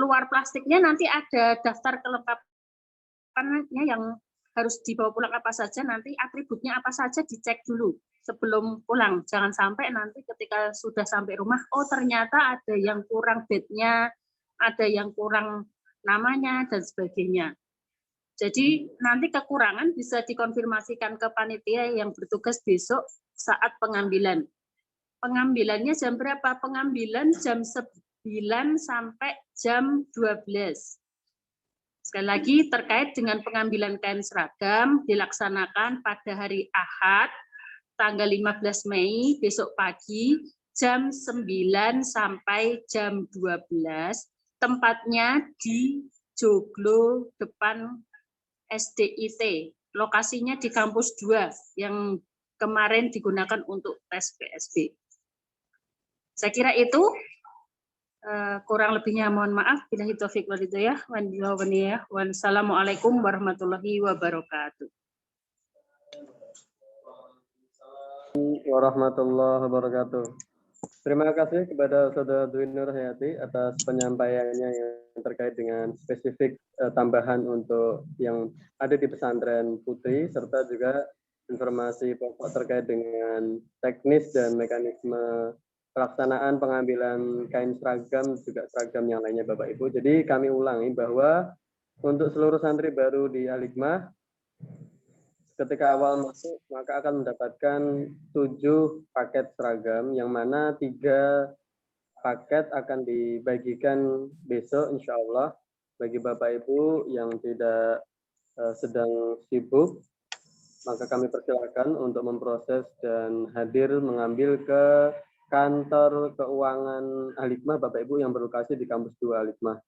luar plastiknya nanti ada daftar kelengkapannya yang harus dibawa pulang apa saja, nanti atributnya apa saja dicek dulu sebelum pulang. Jangan sampai nanti ketika sudah sampai rumah, oh ternyata ada yang kurang bednya, ada yang kurang namanya, dan sebagainya. Jadi nanti kekurangan bisa dikonfirmasikan ke panitia yang bertugas besok saat pengambilan. Pengambilannya jam berapa? Pengambilan jam 9 sampai jam 12. Sekali lagi, terkait dengan pengambilan kain seragam dilaksanakan pada hari Ahad, tanggal 15 Mei, besok pagi, jam 9 sampai jam 12. Tempatnya di Joglo depan SDIT. Lokasinya di kampus 2 yang kemarin digunakan untuk tes PSB. Saya kira itu. Kurang lebihnya mohon maaf. Billahi taufiq wal hidayah. Wassalamualaikum warahmatullahi wabarakatuh. Warahmatullahi wabarakatuh. Terima kasih kepada Saudara Dwi Nur Hayati atas penyampaiannya yang terkait dengan spesifik tambahan untuk yang ada di pesantren putri, serta juga informasi pokok terkait dengan teknis dan mekanisme pelaksanaan pengambilan kain seragam, juga seragam yang lainnya Bapak Ibu. Jadi kami ulangi bahwa untuk seluruh santri baru di Al-Hikmah, ketika awal masuk maka akan mendapatkan 7 paket seragam, yang mana 3 paket akan dibagikan besok insya Allah bagi Bapak Ibu yang tidak sedang sibuk. Maka kami persilakan untuk memproses dan hadir mengambil ke kantor keuangan Al-Hikmah Bapak Ibu yang berlokasi di kampus 2 Al-Hikmah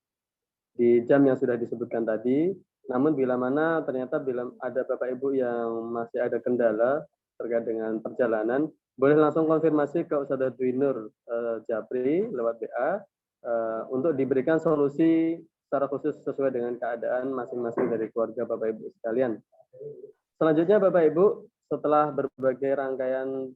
di jam yang sudah disebutkan tadi. Namun bila mana ternyata bila ada Bapak Ibu yang masih ada kendala terkait dengan perjalanan, boleh langsung konfirmasi ke Ustadzah Dwi Nur Japri lewat BA untuk diberikan solusi secara khusus sesuai dengan keadaan masing-masing dari keluarga Bapak Ibu sekalian. Selanjutnya Bapak Ibu, setelah berbagai rangkaian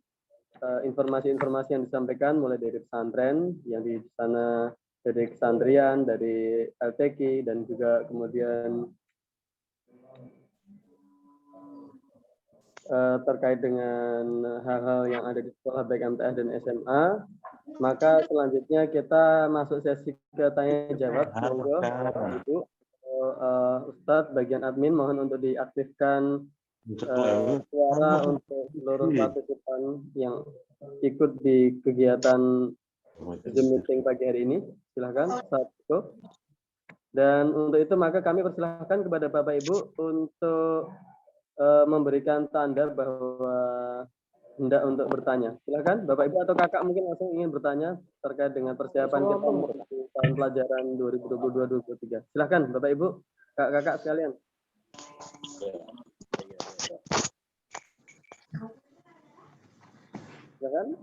informasi-informasi yang disampaikan mulai dari pesantren yang di sana, dari kesantrian, dari LTQ, dan juga kemudian terkait dengan hal-hal yang ada di sekolah baik MTS dan SMA, maka selanjutnya kita masuk sesi ke tanya jawab. Monggo Bapak Ibu, Ustadz bagian admin mohon untuk diaktifkan suara untuk seluruh partisipan yang ikut di kegiatan Zoom meeting pagi hari ini. Silahkan saat itu. Dan untuk itu maka kami persilahkan kepada Bapak Ibu untuk memberikan tanda bahwa hendak untuk bertanya. Silahkan Bapak Ibu atau kakak mungkin langsung ingin bertanya terkait dengan persiapan kita untuk tahun pelajaran 2022-2023. Silahkan Bapak Ibu, kakak sekalian. Silahkan.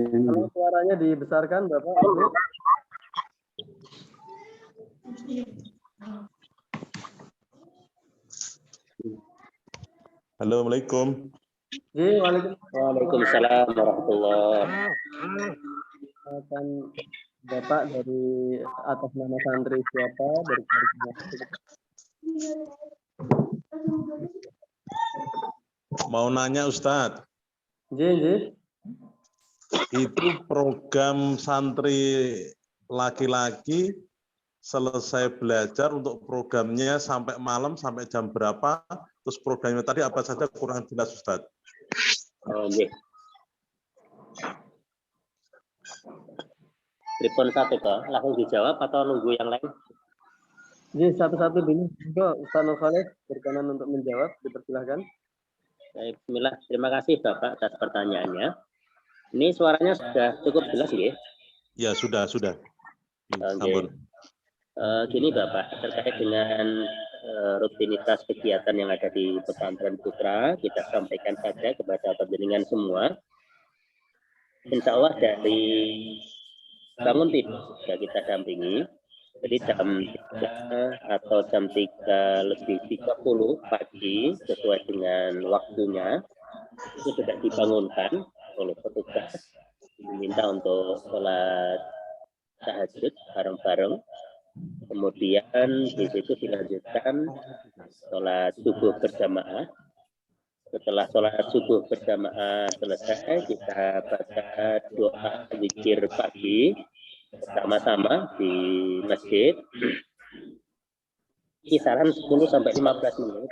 Kalau suaranya dibesarkan Bapak Ibu. Assalamualaikum. Waalaikumsalam warahmatullahi Akan Bapak dari atas nama santri siapa dari Mau nanya Ustadz. Itu program santri laki-laki selesai belajar untuk programnya sampai malam sampai jam berapa? Terus programnya tadi apa saja kurang jelas Ustadz? Oke. Telepon satu kok, langsung dijawab atau nunggu yang lain? Jadi satu-satu dulu. Ustaz Nurkhalid berkenan untuk menjawab, dipersilahkan. Bismillah, terima kasih Bapak atas pertanyaannya. Ini suaranya sudah cukup jelas ya? Ya sudah. Oke. Gini Bapak, terkait dengan rutinitas kegiatan yang ada di Pesantren Putra, kita sampaikan saja kepada penjenengan semua. Insya Allah dari bangun tidur sudah kita dampingi. Jadi jam 3 atau jam 3:30 pagi sesuai dengan waktunya itu sudah dibangunkan oleh petugas, diminta untuk sholat tahajud bareng-bareng. Kemudian di situ dilanjutkan sholat subuh berjamaah. Setelah sholat subuh berjamaah selesai, kita baca doa zikir pagi bersama-sama di masjid. Kisaran 10-15 menit.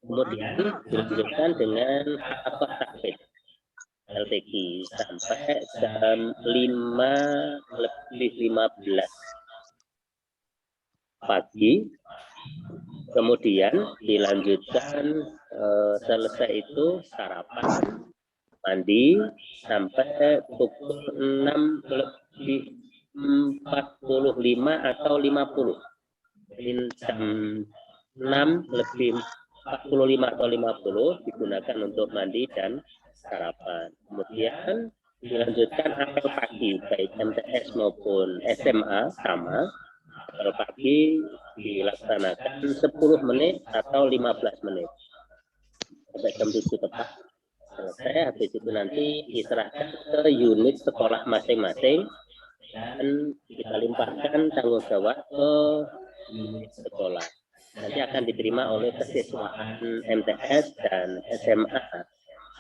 Kemudian dilanjutkan dengan takbir LTQ sampai jam 5:15 pagi. Kemudian dilanjutkan selesai itu sarapan, mandi sampai pukul 6:45 atau 50. Jadi jam 6:45 atau 50 digunakan untuk mandi dan sarapan. Kemudian dilanjutkan apel pagi baik MTS maupun SMA sama. Apel pagi dilaksanakan 10 menit atau 15 menit. Sampai jam 7 tepat selesai. Habis itu nanti diserahkan ke unit sekolah masing-masing dan kita limpahkan tanggung jawab ke unit sekolah. Nanti akan diterima oleh kesiswaan MTS dan SMA.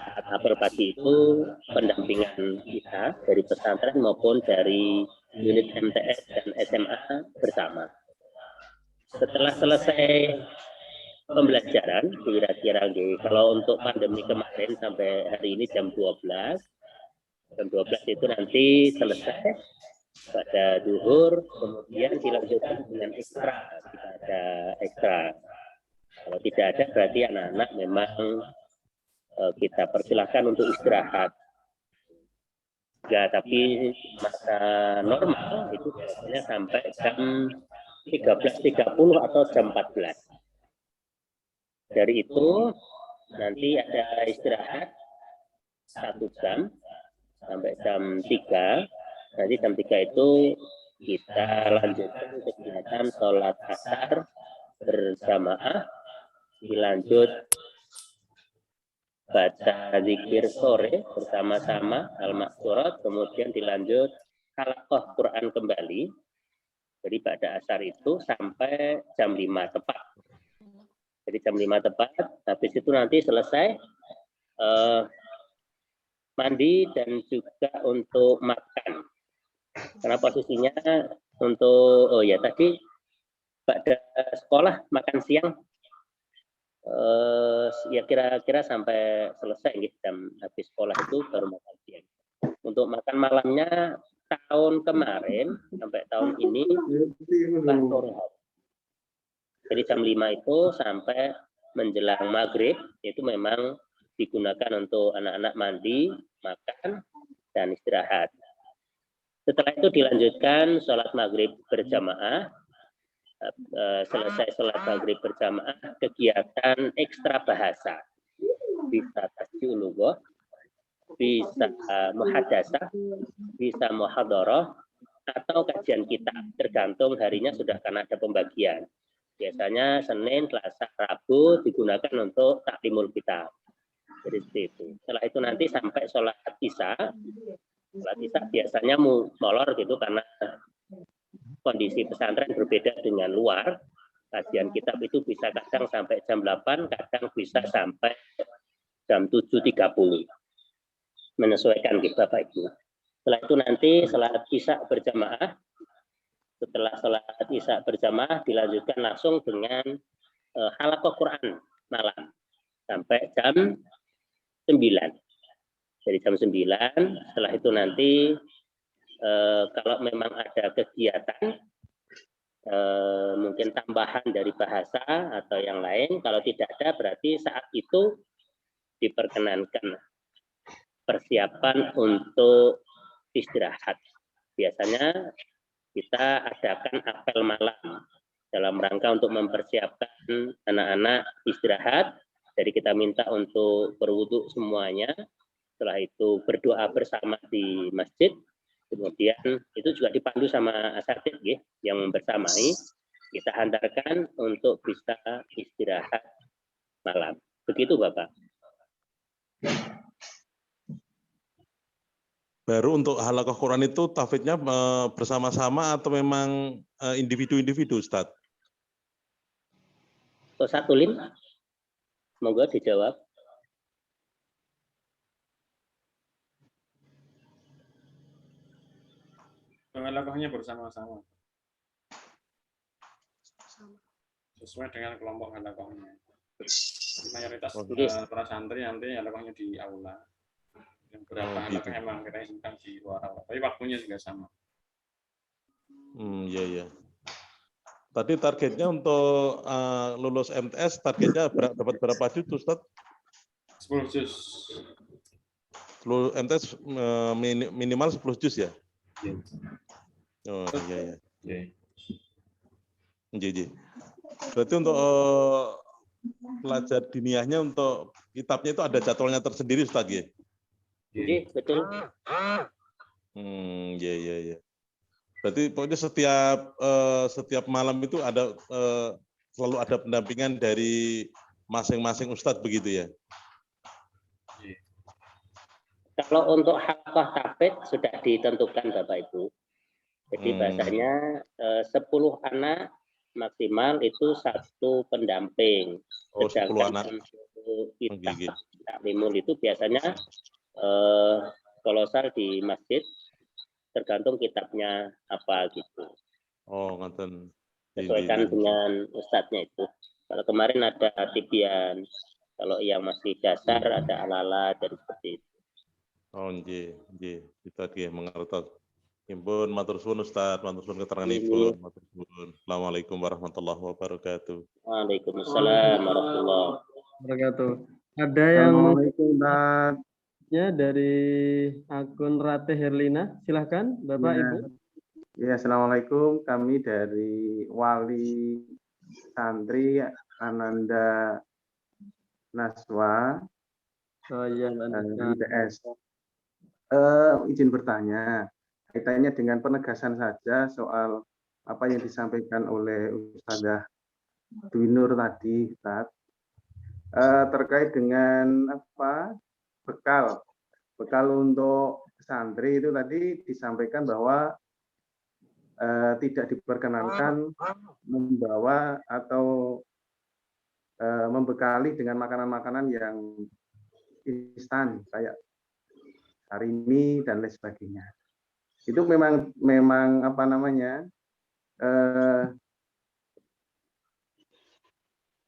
Saat apel pagi itu pendampingan kita dari pesantren maupun dari unit MTS dan SMA bersama. Setelah selesai pembelajaran, kira-kira kalau untuk pandemi kemarin sampai hari ini jam 12 itu nanti selesai pada zuhur, kemudian dilanjutkan dengan ekstra. Kita ada ekstra. Kalau tidak ada berarti anak-anak memang kita persilahkan untuk istirahat. Ya, tapi masa normal itu biasanya sampai jam 13.30 atau jam 14. Dari itu nanti ada istirahat 1 jam sampai jam 3. Nanti jam 3 itu kita lanjutkan kegiatan sholat asar berjamaah, dilanjut baca zikir sore bersama-sama al-maksurat, kemudian dilanjut halaqah Quran kembali. Jadi pada asar itu sampai jam 5 tepat. Jadi jam 5 tepat, habis itu nanti selesai mandi dan juga untuk makan. Karena posisinya untuk, tadi pada sekolah makan siang, ya kira-kira sampai selesai jam habis sekolah itu baru makan siang. Untuk makan malamnya tahun kemarin sampai tahun ini sore hari. Jadi jam 5 itu sampai menjelang maghrib itu memang digunakan untuk anak-anak mandi, makan, dan istirahat. Setelah itu dilanjutkan sholat maghrib berjamaah. Selesai sholat maghrib berjamaah, kegiatan ekstra bahasa. Bisa tasjil lughah, bisa muhadasah, bisa muhadharah, atau kajian kitab. Tergantung harinya sudah akan ada pembagian. Biasanya Senin, Selasa, Rabu digunakan untuk taklimul kitab. Jadi seperti itu. Setelah itu nanti sampai sholat isya. Sholat isya biasanya molor gitu karena kondisi pesantren berbeda dengan luar. Kajian kitab itu bisa kadang sampai jam 8, kadang bisa sampai jam 7.30. Menyesuaikan gitu Bapak Ibu. Setelah itu nanti sholat isya berjamaah. Setelah sholat isya berjamaah dilanjutkan langsung dengan halaqah Quran malam sampai jam 9. Dari jam 9, setelah itu nanti kalau memang ada kegiatan mungkin tambahan dari bahasa atau yang lain, kalau tidak ada berarti saat itu diperkenankan persiapan untuk istirahat. Biasanya kita adakan apel malam dalam rangka untuk mempersiapkan anak-anak istirahat. Jadi kita minta untuk berwudu semuanya. Setelah itu berdoa bersama di masjid. Kemudian itu juga dipandu sama asatid yang membersamai. Kita hantarkan untuk bisa istirahat malam. Begitu Bapak. Baru untuk halaqah Quran itu tahfidznya bersama-sama atau memang individu-individu, Ustadz? Ustadz Tulim, semoga dijawab. Halaqahnya bersama-sama. Sesuai dengan kelompok halaqahnya. Mayoritas para santri nanti halaqahnya di aula. Yang berapa halaqah emang kita simpan di luar aula. Tapi waktunya juga sama. Iya. Tadi targetnya untuk lulus MTS, targetnya dapat berapa juz, Ustadz? 10 juz. MTS minimal 10 juz ya? Iya. Oh iya. Iya. Berarti untuk pelajar diniyahnya untuk kitabnya itu ada jadwalnya tersendiri, Ustadz ya? Iya, betul. Iya. Berarti pokoknya setiap malam itu ada selalu ada pendampingan dari masing-masing ustadz begitu ya? Kalau untuk halaqah tahfidz sudah ditentukan Bapak Ibu. Jadi bahasanya 10 anak maksimal itu 1 pendamping. Oh, 10 anak. Kita taklimul itu biasanya kolosal di masjid tergantung kitabnya apa gitu. Oh, ngoten. Sesuaikan dengan ustadznya itu. Kalau kemarin ada tibian, kalau yang masih dasar ada alala dan seperti itu. Oh, nggih, nggih. Kita nggih mengertos. Impun matur suwun Ustaz, matur suwun keteranganipun. Matur suwun. Assalamualaikum warahmatullahi wabarakatuh. Waalaikumsalam warahmatullahi wabarakatuh. Ada yang ya dari akun Rate Herlina, silahkan Bapak Ibu. Ya, assalamualaikum. Kami dari Wali Santri Ananda Naswa ITS. Izin bertanya, kaitannya dengan penegasan saja soal apa yang disampaikan oleh Ustazah Dwi Nur tadi, Ustaz. Terkait dengan apa bekal untuk santri itu tadi disampaikan bahwa tidak diperkenankan membawa atau membekali dengan makanan-makanan yang instan kayak hari ini dan lain sebagainya. Itu memang apa namanya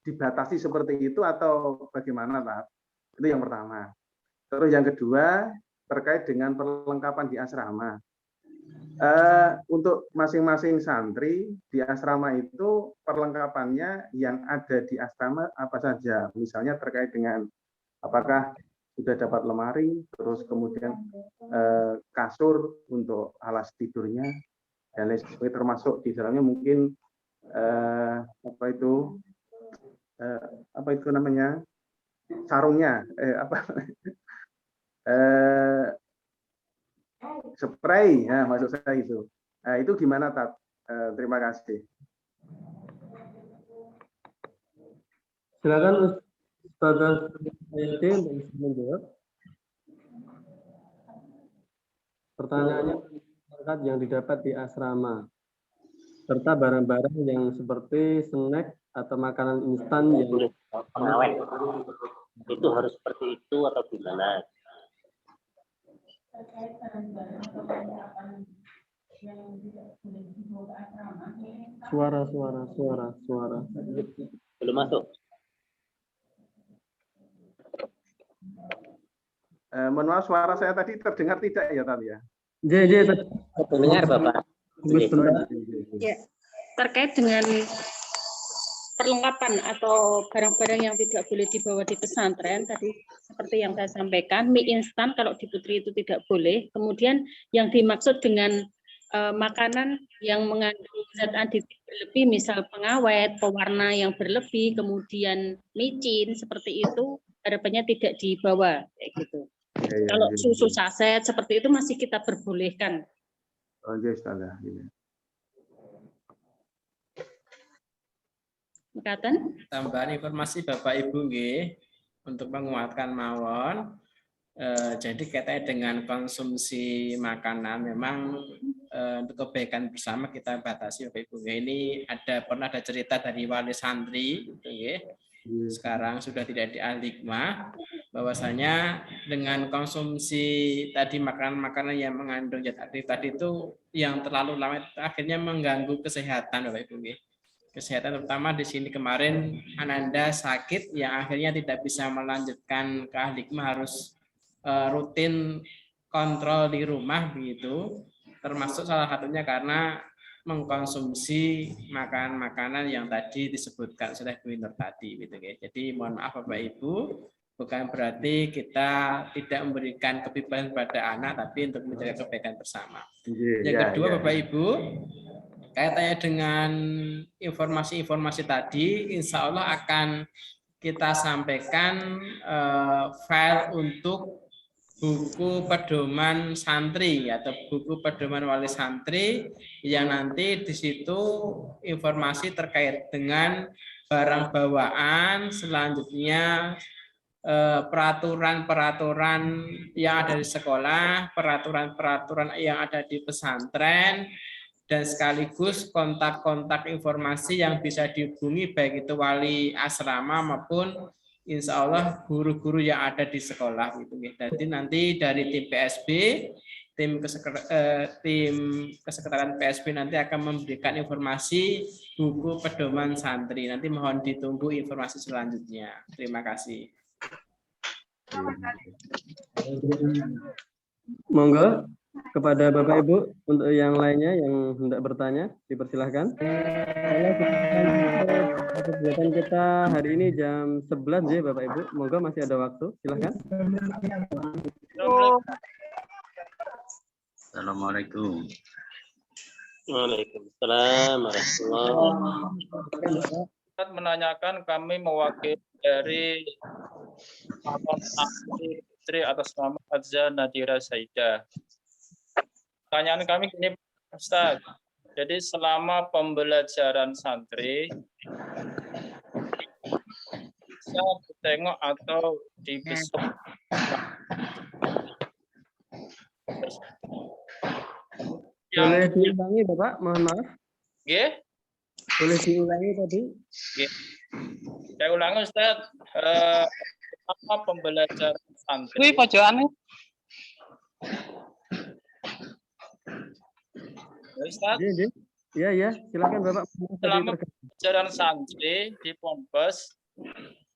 dibatasi seperti itu atau bagaimana, Pak? Itu yang pertama. Terus yang kedua terkait dengan perlengkapan di asrama. Untuk masing-masing santri di asrama itu perlengkapannya yang ada di asrama apa saja? Misalnya terkait dengan apakah sudah dapat lemari, terus kemudian kasur untuk alas tidurnya dan lain sebagainya, termasuk di dalamnya mungkin apa itu namanya sarungnya spray ya maksud saya itu. Nah, itu gimana Tat? Terima kasih. Silakan Ustazah Sayati untuk menjawab. Pertanyaannya terkait yang didapat di asrama serta barang-barang yang seperti snack atau makanan instan yang pengawet. Itu harus seperti itu atau gimana? Suara. Belum masuk. Mohon maaf, suara saya tadi terdengar tidak ya tadi ya? Terdengar Bapak. Ya, terkait dengan perlengkapan atau barang-barang yang tidak boleh dibawa di pesantren tadi seperti yang saya sampaikan, mie instan kalau di Putri itu tidak boleh. Kemudian yang dimaksud dengan makanan yang mengandung zat aditif berlebih, misal pengawet, pewarna yang berlebih, kemudian micin seperti itu, harapannya tidak dibawa kayak gitu. Kalau susu saset seperti itu masih kita perbolehkan. Oh, yes, ada. Tambahan informasi Bapak Ibu nggih untuk menguatkan mawon. Jadi kaitannya dengan konsumsi makanan memang untuk kebaikan bersama kita batasi Bapak Ibu. Ini pernah ada cerita dari wali santri gitu ya. Sekarang sudah tidak di Al-Hikmah, bahwasanya dengan konsumsi tadi makanan-makanan yang mengandung zat aktif tadi itu yang terlalu lama akhirnya mengganggu kesehatan Bapak Ibu. Kesehatan terutama di sini kemarin Ananda sakit yang akhirnya tidak bisa melanjutkan ke Al-Hikmah, harus rutin kontrol di rumah begitu, termasuk salah satunya karena mengkonsumsi makanan-makanan yang tadi disebutkan oleh Bu Nur tadi gitu ya. Jadi mohon maaf Bapak Ibu, bukan berarti kita tidak memberikan kebebasan pada anak, tapi untuk menjaga kebaikan bersama. Yang kedua Bapak Ibu, kaitannya dengan informasi-informasi tadi, insya Allah akan kita sampaikan file untuk buku pedoman santri atau buku pedoman wali santri yang nanti di situ informasi terkait dengan barang bawaan, selanjutnya peraturan-peraturan yang ada di sekolah, peraturan-peraturan yang ada di pesantren, dan sekaligus kontak-kontak informasi yang bisa dihubungi baik itu wali asrama maupun insya Allah guru-guru yang ada di sekolah gitu. Jadi nanti dari tim PSB tim kesekretarian PSB nanti akan memberikan informasi buku pedoman santri. Nanti mohon ditunggu informasi selanjutnya. Terima kasih. Monggo kepada Bapak Ibu untuk yang lainnya yang hendak bertanya dipersilahkan. Kegiatan kita hari ini jam 11 ya Bapak Ibu. Monggo masih ada waktu. Silahkan. Assalamualaikum. Waalaikumsalam warahmatullahi wabarakatuh. Menanyakan kami mewakili dari Putri atas nama Azza Nadira Saidah. Pertanyaan kami gini, Ustaz. Jadi selama pembelajaran santri bisa ditengok atau dibesuk. Boleh diulangi Bapak, mohon maaf. Nggih? Boleh diulangi tadi? Nggih. Saya ulangi Ustaz. Apa pembelajaran santri? Kuwi pojokane. Ustaz. Iya, silakan Bapak. Selama pembelajaran santri di Ponpes,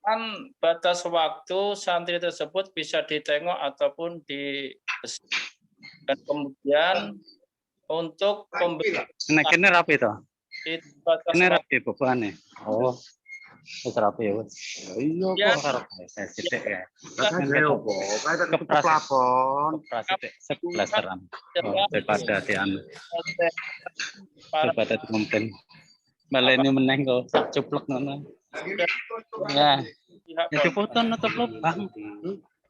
kan batas waktu santri tersebut bisa ditengok ataupun dibesuk. Dan kemudian untuk pembelajaran Kene rapi to. Kene batas rapi bebane. Oh. Wis rapi wis. Iya kok karo sithik ya. Kene opo? Kae tak plafon. Sithik 11 teran. Daripada dianu. Daripada mungkin baleni meneng kok cuplek ngono. Ya. Itu foto nutup lubang.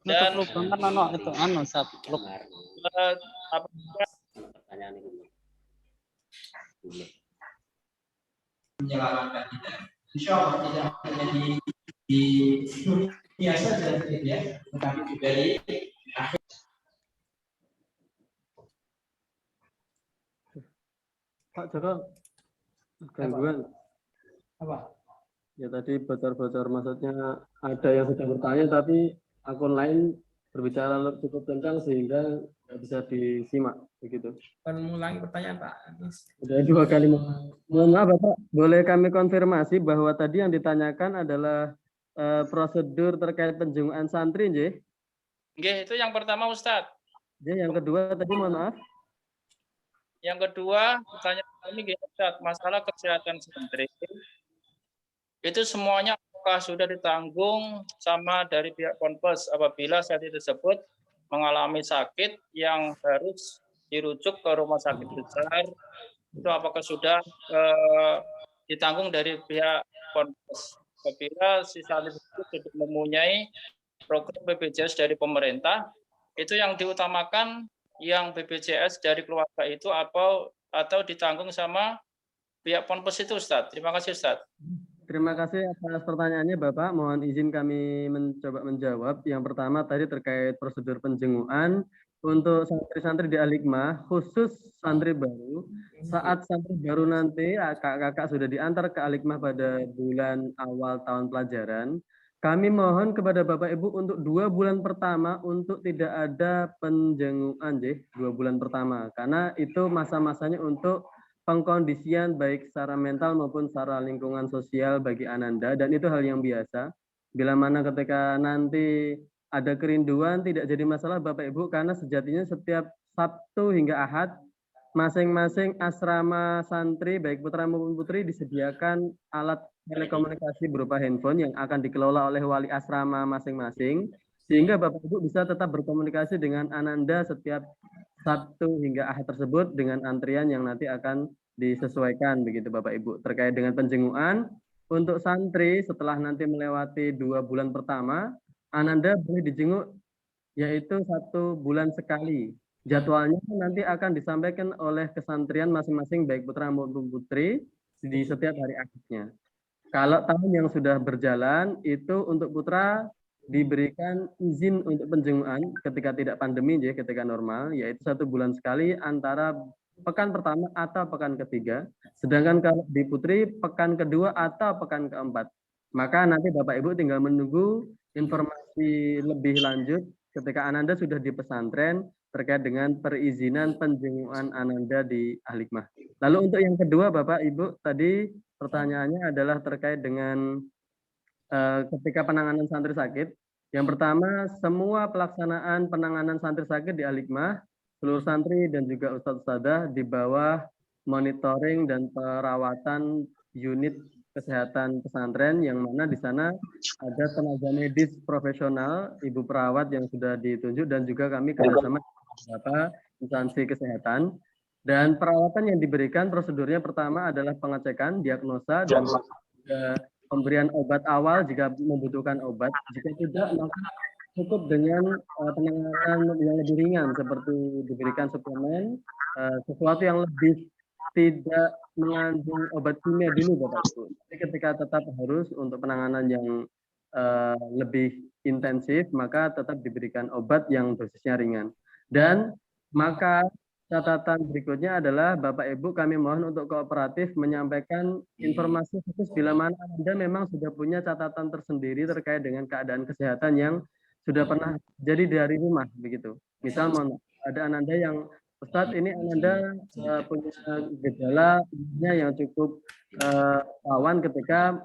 Nutup lubang kan ono itu anu sapluk. pertanyaan ini. Menyelamatkan kita. Insya Allah tidak hanya di dunia saja ya, tetapi juga di akhir. Pak Joko, gangguan. Apa? Ya tadi bocor-bocor, maksudnya ada yang sudah bertanya tapi akun lain berbicara cukup kencang sehingga nggak bisa disimak begitu. Mengulangi pertanyaan Pak. Sudah 2 kali. Mohon maaf Bapak, boleh kami konfirmasi bahwa tadi yang ditanyakan adalah prosedur terkait penjumuan santri, nggih? Nggih, itu yang pertama Ustadz. Yang kedua tadi mohon maaf. Yang kedua, pertanyaan kami gini Ustadz, masalah kesehatan santri itu semuanya apakah sudah ditanggung sama dari pihak Ponpes apabila santri tersebut mengalami sakit yang harus dirujuk ke rumah sakit besar, itu apakah sudah ditanggung dari pihak Ponpes apabila si santri tersebut sudah mempunyai program BPJS dari pemerintah, itu yang diutamakan yang BPJS dari keluarga itu atau ditanggung sama pihak Ponpes itu Ustadz. Terima kasih Ustadz. Terima kasih atas pertanyaannya Bapak. Mohon izin kami mencoba menjawab. Yang pertama tadi terkait prosedur penjenguan untuk santri-santri di Al-Hikmah, khusus santri baru. Saat santri baru nanti kakak-kakak sudah diantar ke Al-Hikmah pada bulan awal tahun pelajaran, kami mohon kepada Bapak Ibu untuk 2 bulan pertama untuk tidak ada penjenguan, 2 bulan pertama, karena itu masa-masanya untuk pengkondisian baik secara mental maupun secara lingkungan sosial bagi Ananda, dan itu hal yang biasa. Bila mana ketika nanti ada kerinduan tidak jadi masalah Bapak Ibu, karena sejatinya setiap Sabtu hingga Ahad masing-masing asrama santri baik putra maupun putri disediakan alat telekomunikasi berupa handphone yang akan dikelola oleh wali asrama masing-masing, sehingga Bapak Ibu bisa tetap berkomunikasi dengan Ananda setiap Sabtu hingga Ahad tersebut dengan antrian yang nanti akan disesuaikan begitu Bapak Ibu. Terkait dengan penjenguan untuk santri setelah nanti melewati 2 bulan pertama, Ananda boleh dijenguk yaitu 1 bulan sekali. Jadwalnya nanti akan disampaikan oleh kesantrian masing-masing baik putra maupun putri di setiap hari Ahadnya. Kalau tahun yang sudah berjalan itu untuk putra diberikan izin untuk penjenguan ketika tidak pandemi, ketika normal, yaitu 1 bulan sekali antara pekan pertama atau pekan ketiga. Sedangkan kalau di putri pekan kedua atau pekan keempat. Maka nanti Bapak Ibu tinggal menunggu informasi lebih lanjut ketika Ananda sudah di pesantren terkait dengan perizinan penjengukan Ananda di Al-Hikmah. Lalu untuk yang kedua, Bapak Ibu, tadi pertanyaannya adalah terkait dengan ketika penanganan santri sakit. Yang pertama, semua pelaksanaan penanganan santri sakit di Al-Hikmah, seluruh santri dan juga ustadz-ustadzah di bawah monitoring dan perawatan unit kesehatan pesantren, yang mana di sana ada tenaga medis profesional, ibu perawat yang sudah ditunjuk, dan juga kami kerjasama dengan beberapa instansi kesehatan. Dan perawatan yang diberikan prosedurnya pertama adalah pengecekan, diagnosa, dan pemberian obat awal jika membutuhkan obat. Jika tidak, maka cukup dengan penanganan yang lebih ringan seperti diberikan suplemen, sesuatu yang lebih tidak mengandung obat kimia dulu, Bapak Ibu. Jadi ketika tetap harus untuk penanganan yang lebih intensif, maka tetap diberikan obat yang dosisnya ringan. Dan maka catatan berikutnya adalah Bapak Ibu, kami mohon untuk kooperatif menyampaikan informasi khusus bila mana Anda memang sudah punya catatan tersendiri terkait dengan keadaan kesehatan yang sudah pernah jadi dari rumah begitu. Misal ada Ananda yang Ustadz, ini Ananda punya gejala yang cukup rawan ketika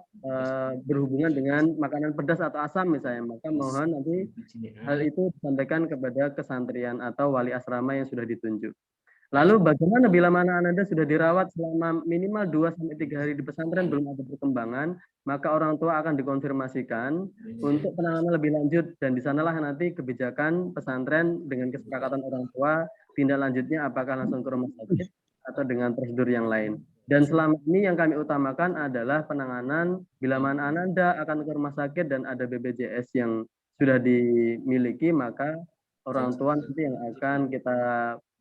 berhubungan dengan makanan pedas atau asam misalnya, maka mohon nanti hal itu disampaikan kepada kesantrian atau wali asrama yang sudah ditunjuk. Lalu bagaimana bila mana Ananda sudah dirawat selama minimal 2-3 hari di pesantren belum ada perkembangan, maka orang tua akan dikonfirmasikan untuk penanganan lebih lanjut, dan di sanalah nanti kebijakan pesantren dengan kesepakatan orang tua tindak lanjutnya apakah langsung ke rumah sakit atau dengan prosedur yang lain. Dan selama ini yang kami utamakan adalah penanganan bila mana Ananda akan ke rumah sakit dan ada BPJS yang sudah dimiliki, maka orang tua nanti yang akan kita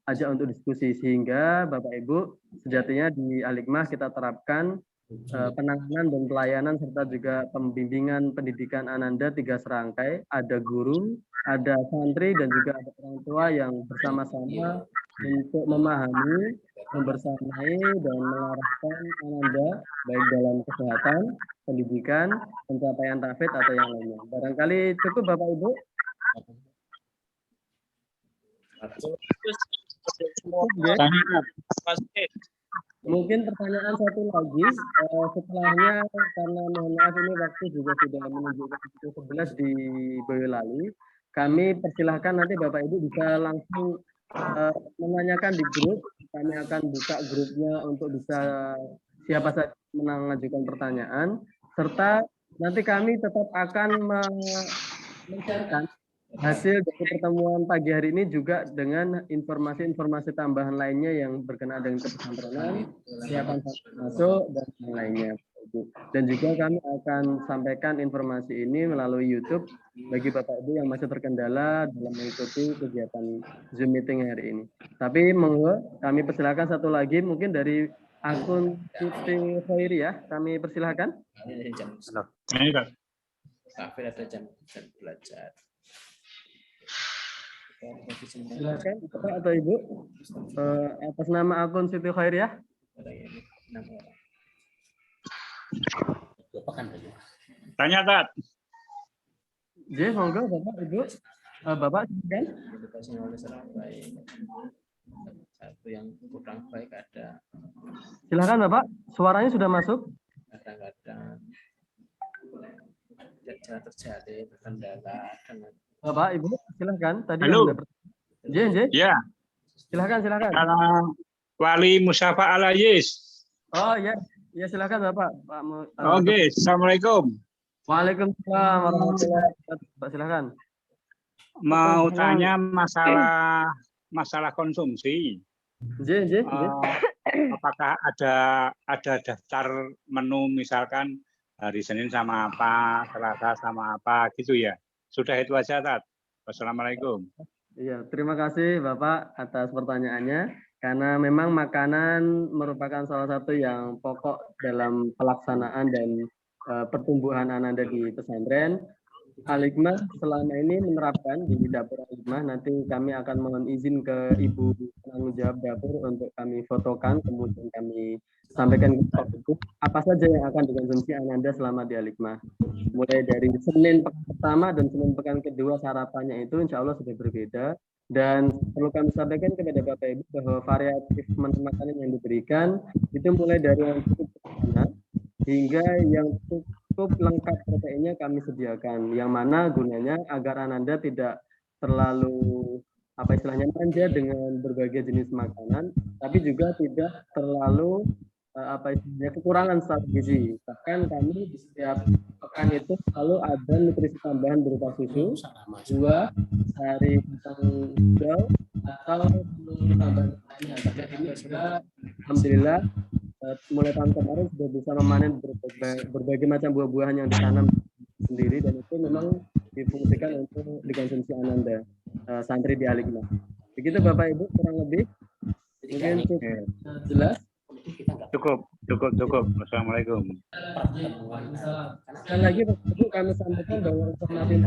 ajak untuk diskusi, sehingga Bapak Ibu sejatinya di Al-Hikmah kita terapkan penanganan dan pelayanan serta juga pembimbingan pendidikan Ananda 3 serangkai, ada guru, ada santri, dan juga ada orang tua yang bersama-sama untuk memahami, membersamai, dan mengarahkan Ananda baik dalam kesehatan, pendidikan, pencapaian tahfidz atau yang lainnya. Barangkali cukup Bapak Ibu. Mungkin pertanyaan satu lagi, setelahnya karena mohon maaf ini waktu juga sudah menunjukkan pukul 11 di Boyolali, kami persilahkan nanti Bapak Ibu bisa langsung menanyakan di grup. Kami akan buka grupnya untuk bisa siapa saja mengajukan pertanyaan, serta nanti kami tetap akan men-share-kan hasil dari pertemuan pagi hari ini juga dengan informasi-informasi tambahan lainnya yang berkenaan dengan kepesantrenan, siapa masuk, dan yang lainnya. Dan juga kami akan sampaikan informasi ini melalui YouTube bagi Bapak Ibu yang masih terkendala dalam mengikuti kegiatan Zoom meeting hari ini. Tapi monggo kami persilakan satu lagi mungkin dari akun Siti Khairi ya, kami persilakan. Kafir ada jam belajar. Silakan Bapak atau Ibu atas nama akun Siti Khairi ya. Tanya Tat. Jadi monggo Bapak Ibu. Bapak silakan. Satu yang kurang baik ada. Silakan Bapak, suaranya sudah masuk. Kadang-kadang jangan terjadi terkendala dengan. Bapak Ibu silakan. Tadi halo. Ya. Silakan. Wali Musyafa Al-Ayis. Oh ya. Ya silakan Bapak. Oke, Assalamualaikum. Waalaikumsalam warahmatullahi wabarakatuh. Silakan. Mau tanya masalah konsumsi. Apakah ada daftar menu misalkan hari Senin sama apa, Selasa sama apa gitu ya? Sudah itu aja, Tat. Wassalamualaikum. Iya, terima kasih Bapak atas pertanyaannya. Karena memang makanan merupakan salah satu yang pokok dalam pelaksanaan dan pertumbuhan Ananda di pesantren. Al-Hikmah selama ini menerapkan di dapur Al-Hikmah, nanti kami akan mohon izin ke Ibu penanggung jawab dapur untuk kami fotokan, kemudian kami sampaikan ke Bapak Ibu apa saja yang akan dikonsumsi Ananda selama di Al-Hikmah. Mulai dari Senin pekan pertama dan Senin pekan kedua sarapannya itu insya Allah sudah berbeda. Dan perlu kami sampaikan kepada Bapak Ibu bahwa variatif menu makanan yang diberikan itu mulai dari yang cukup sederhana hingga yang cukup lengkap proteinnya kami sediakan. Yang mana gunanya agar Ananda tidak terlalu manja dengan berbagai jenis makanan, tapi juga tidak terlalu kekurangan secara gizi. Bahkan kami di setiap pekan itu selalu ada nutrisi tambahan berupa susu, buah, sari kacang hijau, atau tambahan lainnya. Ini juga alhamdulillah mulai tahun kemarin sudah bisa memanen berbagai macam buah-buahan yang ditanam sendiri, dan itu memang difungsikan untuk dikonsumsi Ananda santri di Aligma. Begitu Bapak Ibu kurang lebih. Mungkin cukup jelas. Cukup. Wassalamualaikum. Sekali lagi Bapak Ibu kami sampaikan bahwa informasi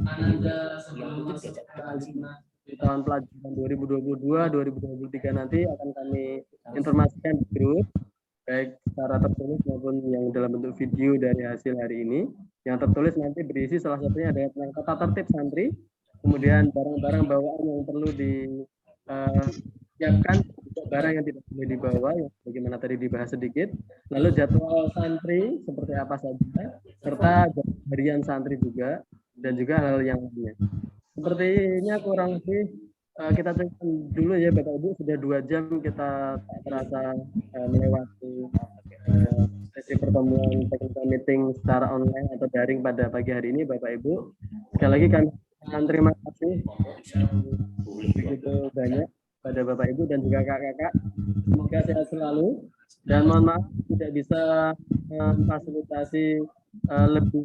Ananda sebelum masuk ke Aligma di tahun pelajaran 2022-2023 nanti akan kami informasikan di grup, baik secara tertulis maupun yang dalam bentuk video dari hasil hari ini. Yang tertulis nanti berisi salah satunya adalah tentang tata tertib santri, kemudian barang-barang bawaan yang perlu disiapkan, barang yang tidak boleh dibawa, yang bagaimana tadi dibahas sedikit, lalu jadwal santri seperti apa saja, serta harian santri juga, dan juga hal yang lainnya. Sepertinya kurang lebih kita cek dulu ya Bapak Ibu, sudah 2 jam kita tak terasa melewati sesi pertemuan technical meeting secara online atau daring pada pagi hari ini Bapak Ibu. Sekali lagi kami terima kasih begitu banyak pada Bapak Ibu dan juga kakak-kakak. Semoga sehat selalu, dan mohon maaf tidak bisa memfasilitasi lebih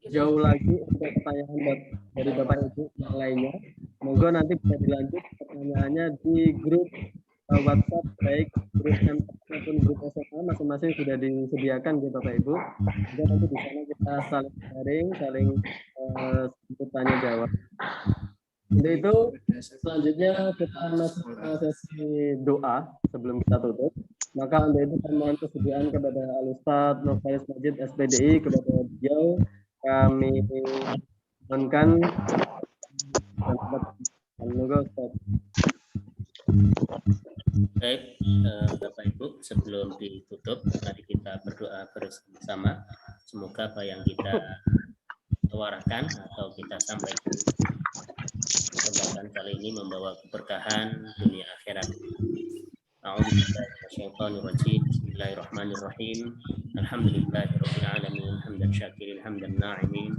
jauh lagi untuk pertanyaan dari Bapak Ibu yang lainnya. Moga nanti bisa dilanjut pertanyaannya di grup WhatsApp, baik grup MP maupun grup SMA masing-masing sudah disediakan ya Bapak Ibu. Jadi nanti di sana kita saling sharing, saling tanya jawab. Untuk itu selanjutnya kita masuk ke sesi doa sebelum kita tutup. Maka untuk itu permohonan kesediaan kepada Al-Ustadz Nurfalis Majid SPDI, kepada beliau kami mohonkan Baik, Bapak Ibu, sebelum ditutup, mari kita berdoa bersama. Semoga apa yang kita tawarkan atau kita sampaikan kesempatan kali ini membawa keberkahan dunia akhirat. A'udzubillahi Bismillahirrahmanirrahim. Alhamdulillahirabbil alamin, hamdan syakirin, hamdan na'imin,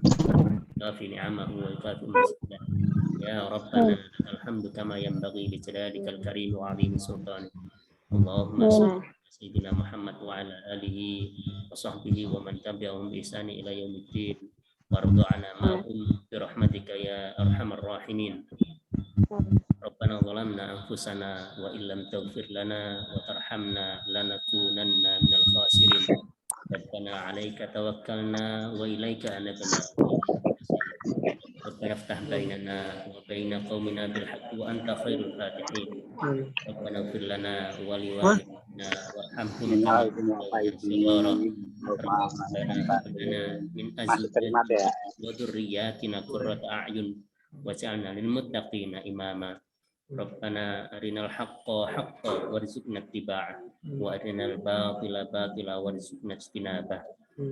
kafi ni'amahu wa kafi masjidah. Ya Rabbana alhamdu kama yanbaghi li jalalikal karim wa 'azimi sultanik. Allahumma shalli ala sayyidina Muhammad wa ala alihi wa sahbihi wa man tabi'ahum bi ihsani ila yaumiddin. Warḍu 'anna ma'hum bi rahmatika ya arhamar rahimin. Rabbana zalamna anfusana wa illam taghfir lana wa tarhamna lanakunanna minal khasirin. Rabbana 'alaika tawakkalna wa ilaika anabna. Rabbana iftah bainana wa baina qaumina bil haqqi wa anta khairul fatihin. Rabbana ighfir lana wa liwalidina warhamhum kama rabbayana min azwajina wa dhurriyyatina qurrata a'yun waj'alna lil muttaqina imama. Rabbana arinal haqqa haqqan warzuqna ittiba'ah wa arinal batila batila warzuqna ijtinabah.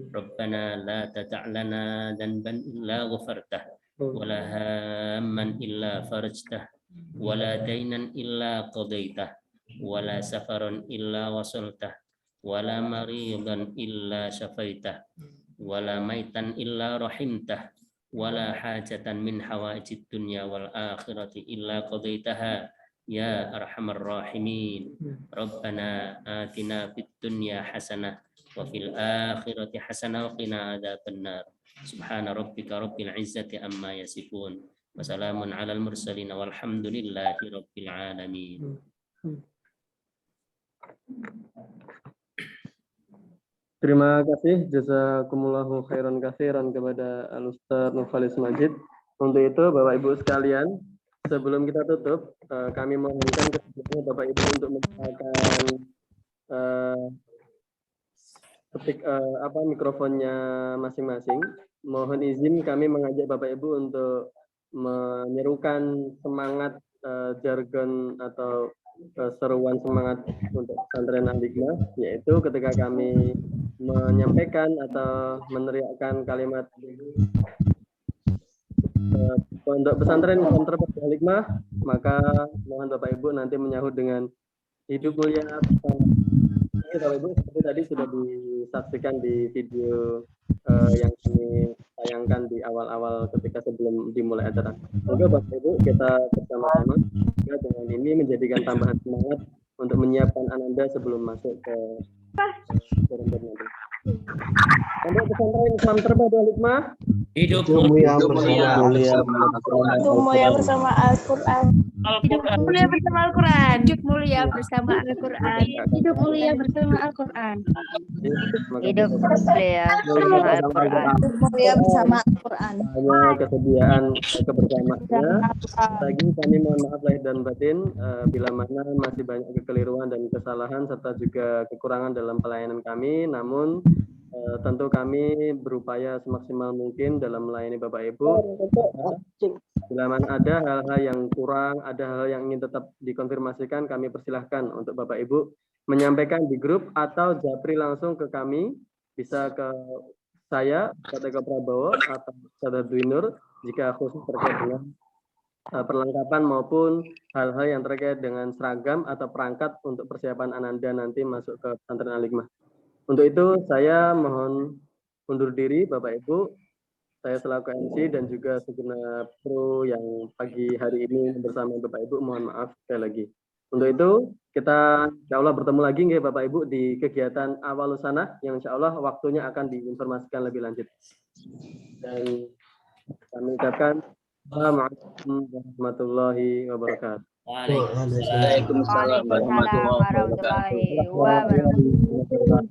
Rabbana la tata'lana dhanban illa ghafartah wa la hamman illa farajtah wa la daynan illa qadaitah wa la safaran illa wasaltah wa la maridan illa syafaitah wa la maitan illa rahimtah wala hajatan min hawaijid dunya wal akhirati illa qadaitaha ya arhamar rahimin. Rabbana atina fid dunya hasanah wa fil akhirati hasanah wa qina adzabannar. Subhana rabbika rabbil izzati amma yasifun wa salamun alal mursalin walhamdulillahi rabbil alamin. Terima kasih jazakumullahu khairan katsiran kepada Al-Ustadz Nurfalis Majid. Untuk itu Bapak Ibu sekalian, sebelum kita tutup, kami mohonkan kepada Bapak Ibu untuk menggunakan mikrofonnya masing-masing. Mohon izin kami mengajak Bapak Ibu untuk menyerukan semangat jargon atau seruan semangat untuk pesantren Al-Hikmah, yaitu ketika kami menyampaikan atau meneriakkan kalimat pondok pesantren Islam terpadu Al-Hikmah, maka mohon Bapak Ibu nanti menyahut dengan hidup mulia bersama. Bapak Ibu, seperti tadi sudah disaksikan di video yang kami tayangkan di awal-awal ketika sebelum dimulai acara. Semoga Bapak Ibu kita bersama-sama dengan ini menjadikan tambahan semangat untuk menyiapkan Ananda sebelum masuk ke forum nanti. Pondok pesantren Islam terpadu Al-Hikmah. Hidup mulia bersama Al-Quran. Hidup mulia bersama Al-Quran. Hidup mulia bersama Al-Quran. Hidup mulia bersama Al-Quran. Hidup mulia bersama Al-Quran. Hidup mulia bersama Al-Quran. Hanya kesediaan kebersamaannya. Lagi kami mohon maaf lahir dan batin bila mana masih banyak kekeliruan dan kesalahan serta juga kekurangan dalam pelayanan kami. Namun tentu kami berupaya semaksimal mungkin dalam melayani Bapak Ibu. Bila mana ada hal-hal yang kurang, ada hal yang ingin tetap dikonfirmasikan, kami persilahkan untuk Bapak Ibu menyampaikan di grup atau japri langsung ke kami, bisa ke saya, Kak Eko Prabowo, atau Saudara Dwi Nur, jika khusus terkait dengan perlengkapan maupun hal-hal yang terkait dengan seragam atau perangkat untuk persiapan Ananda nanti masuk ke pesantren Al-Hikmah. Untuk itu saya mohon undur diri Bapak Ibu. Saya selaku MC dan juga segenap kru yang pagi hari ini bersama Bapak Ibu mohon maaf sekali lagi. Untuk itu kita insya Allah bertemu lagi nggih Bapak Ibu di kegiatan awal sana yang insya Allah waktunya akan diinformasikan lebih lanjut. Dan kami ucapkan Assalamualaikum warahmatullahi wabarakatuh. Waalaikumsalam warahmatullahi wabarakatuh. Waalaikumsalam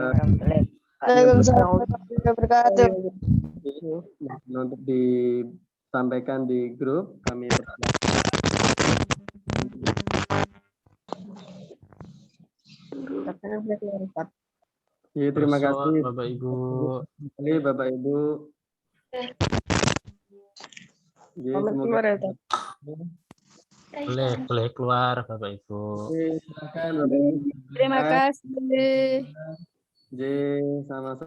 warahmatullahi wabarakatuh. Untuk disampaikan di grup kami ya, terima kasih Bapak Ibu. Bapak Ibu. Ya, boleh keluar Bapak Ibu. Silakan Bapak Ibu. Terima kasih. Sama-sama.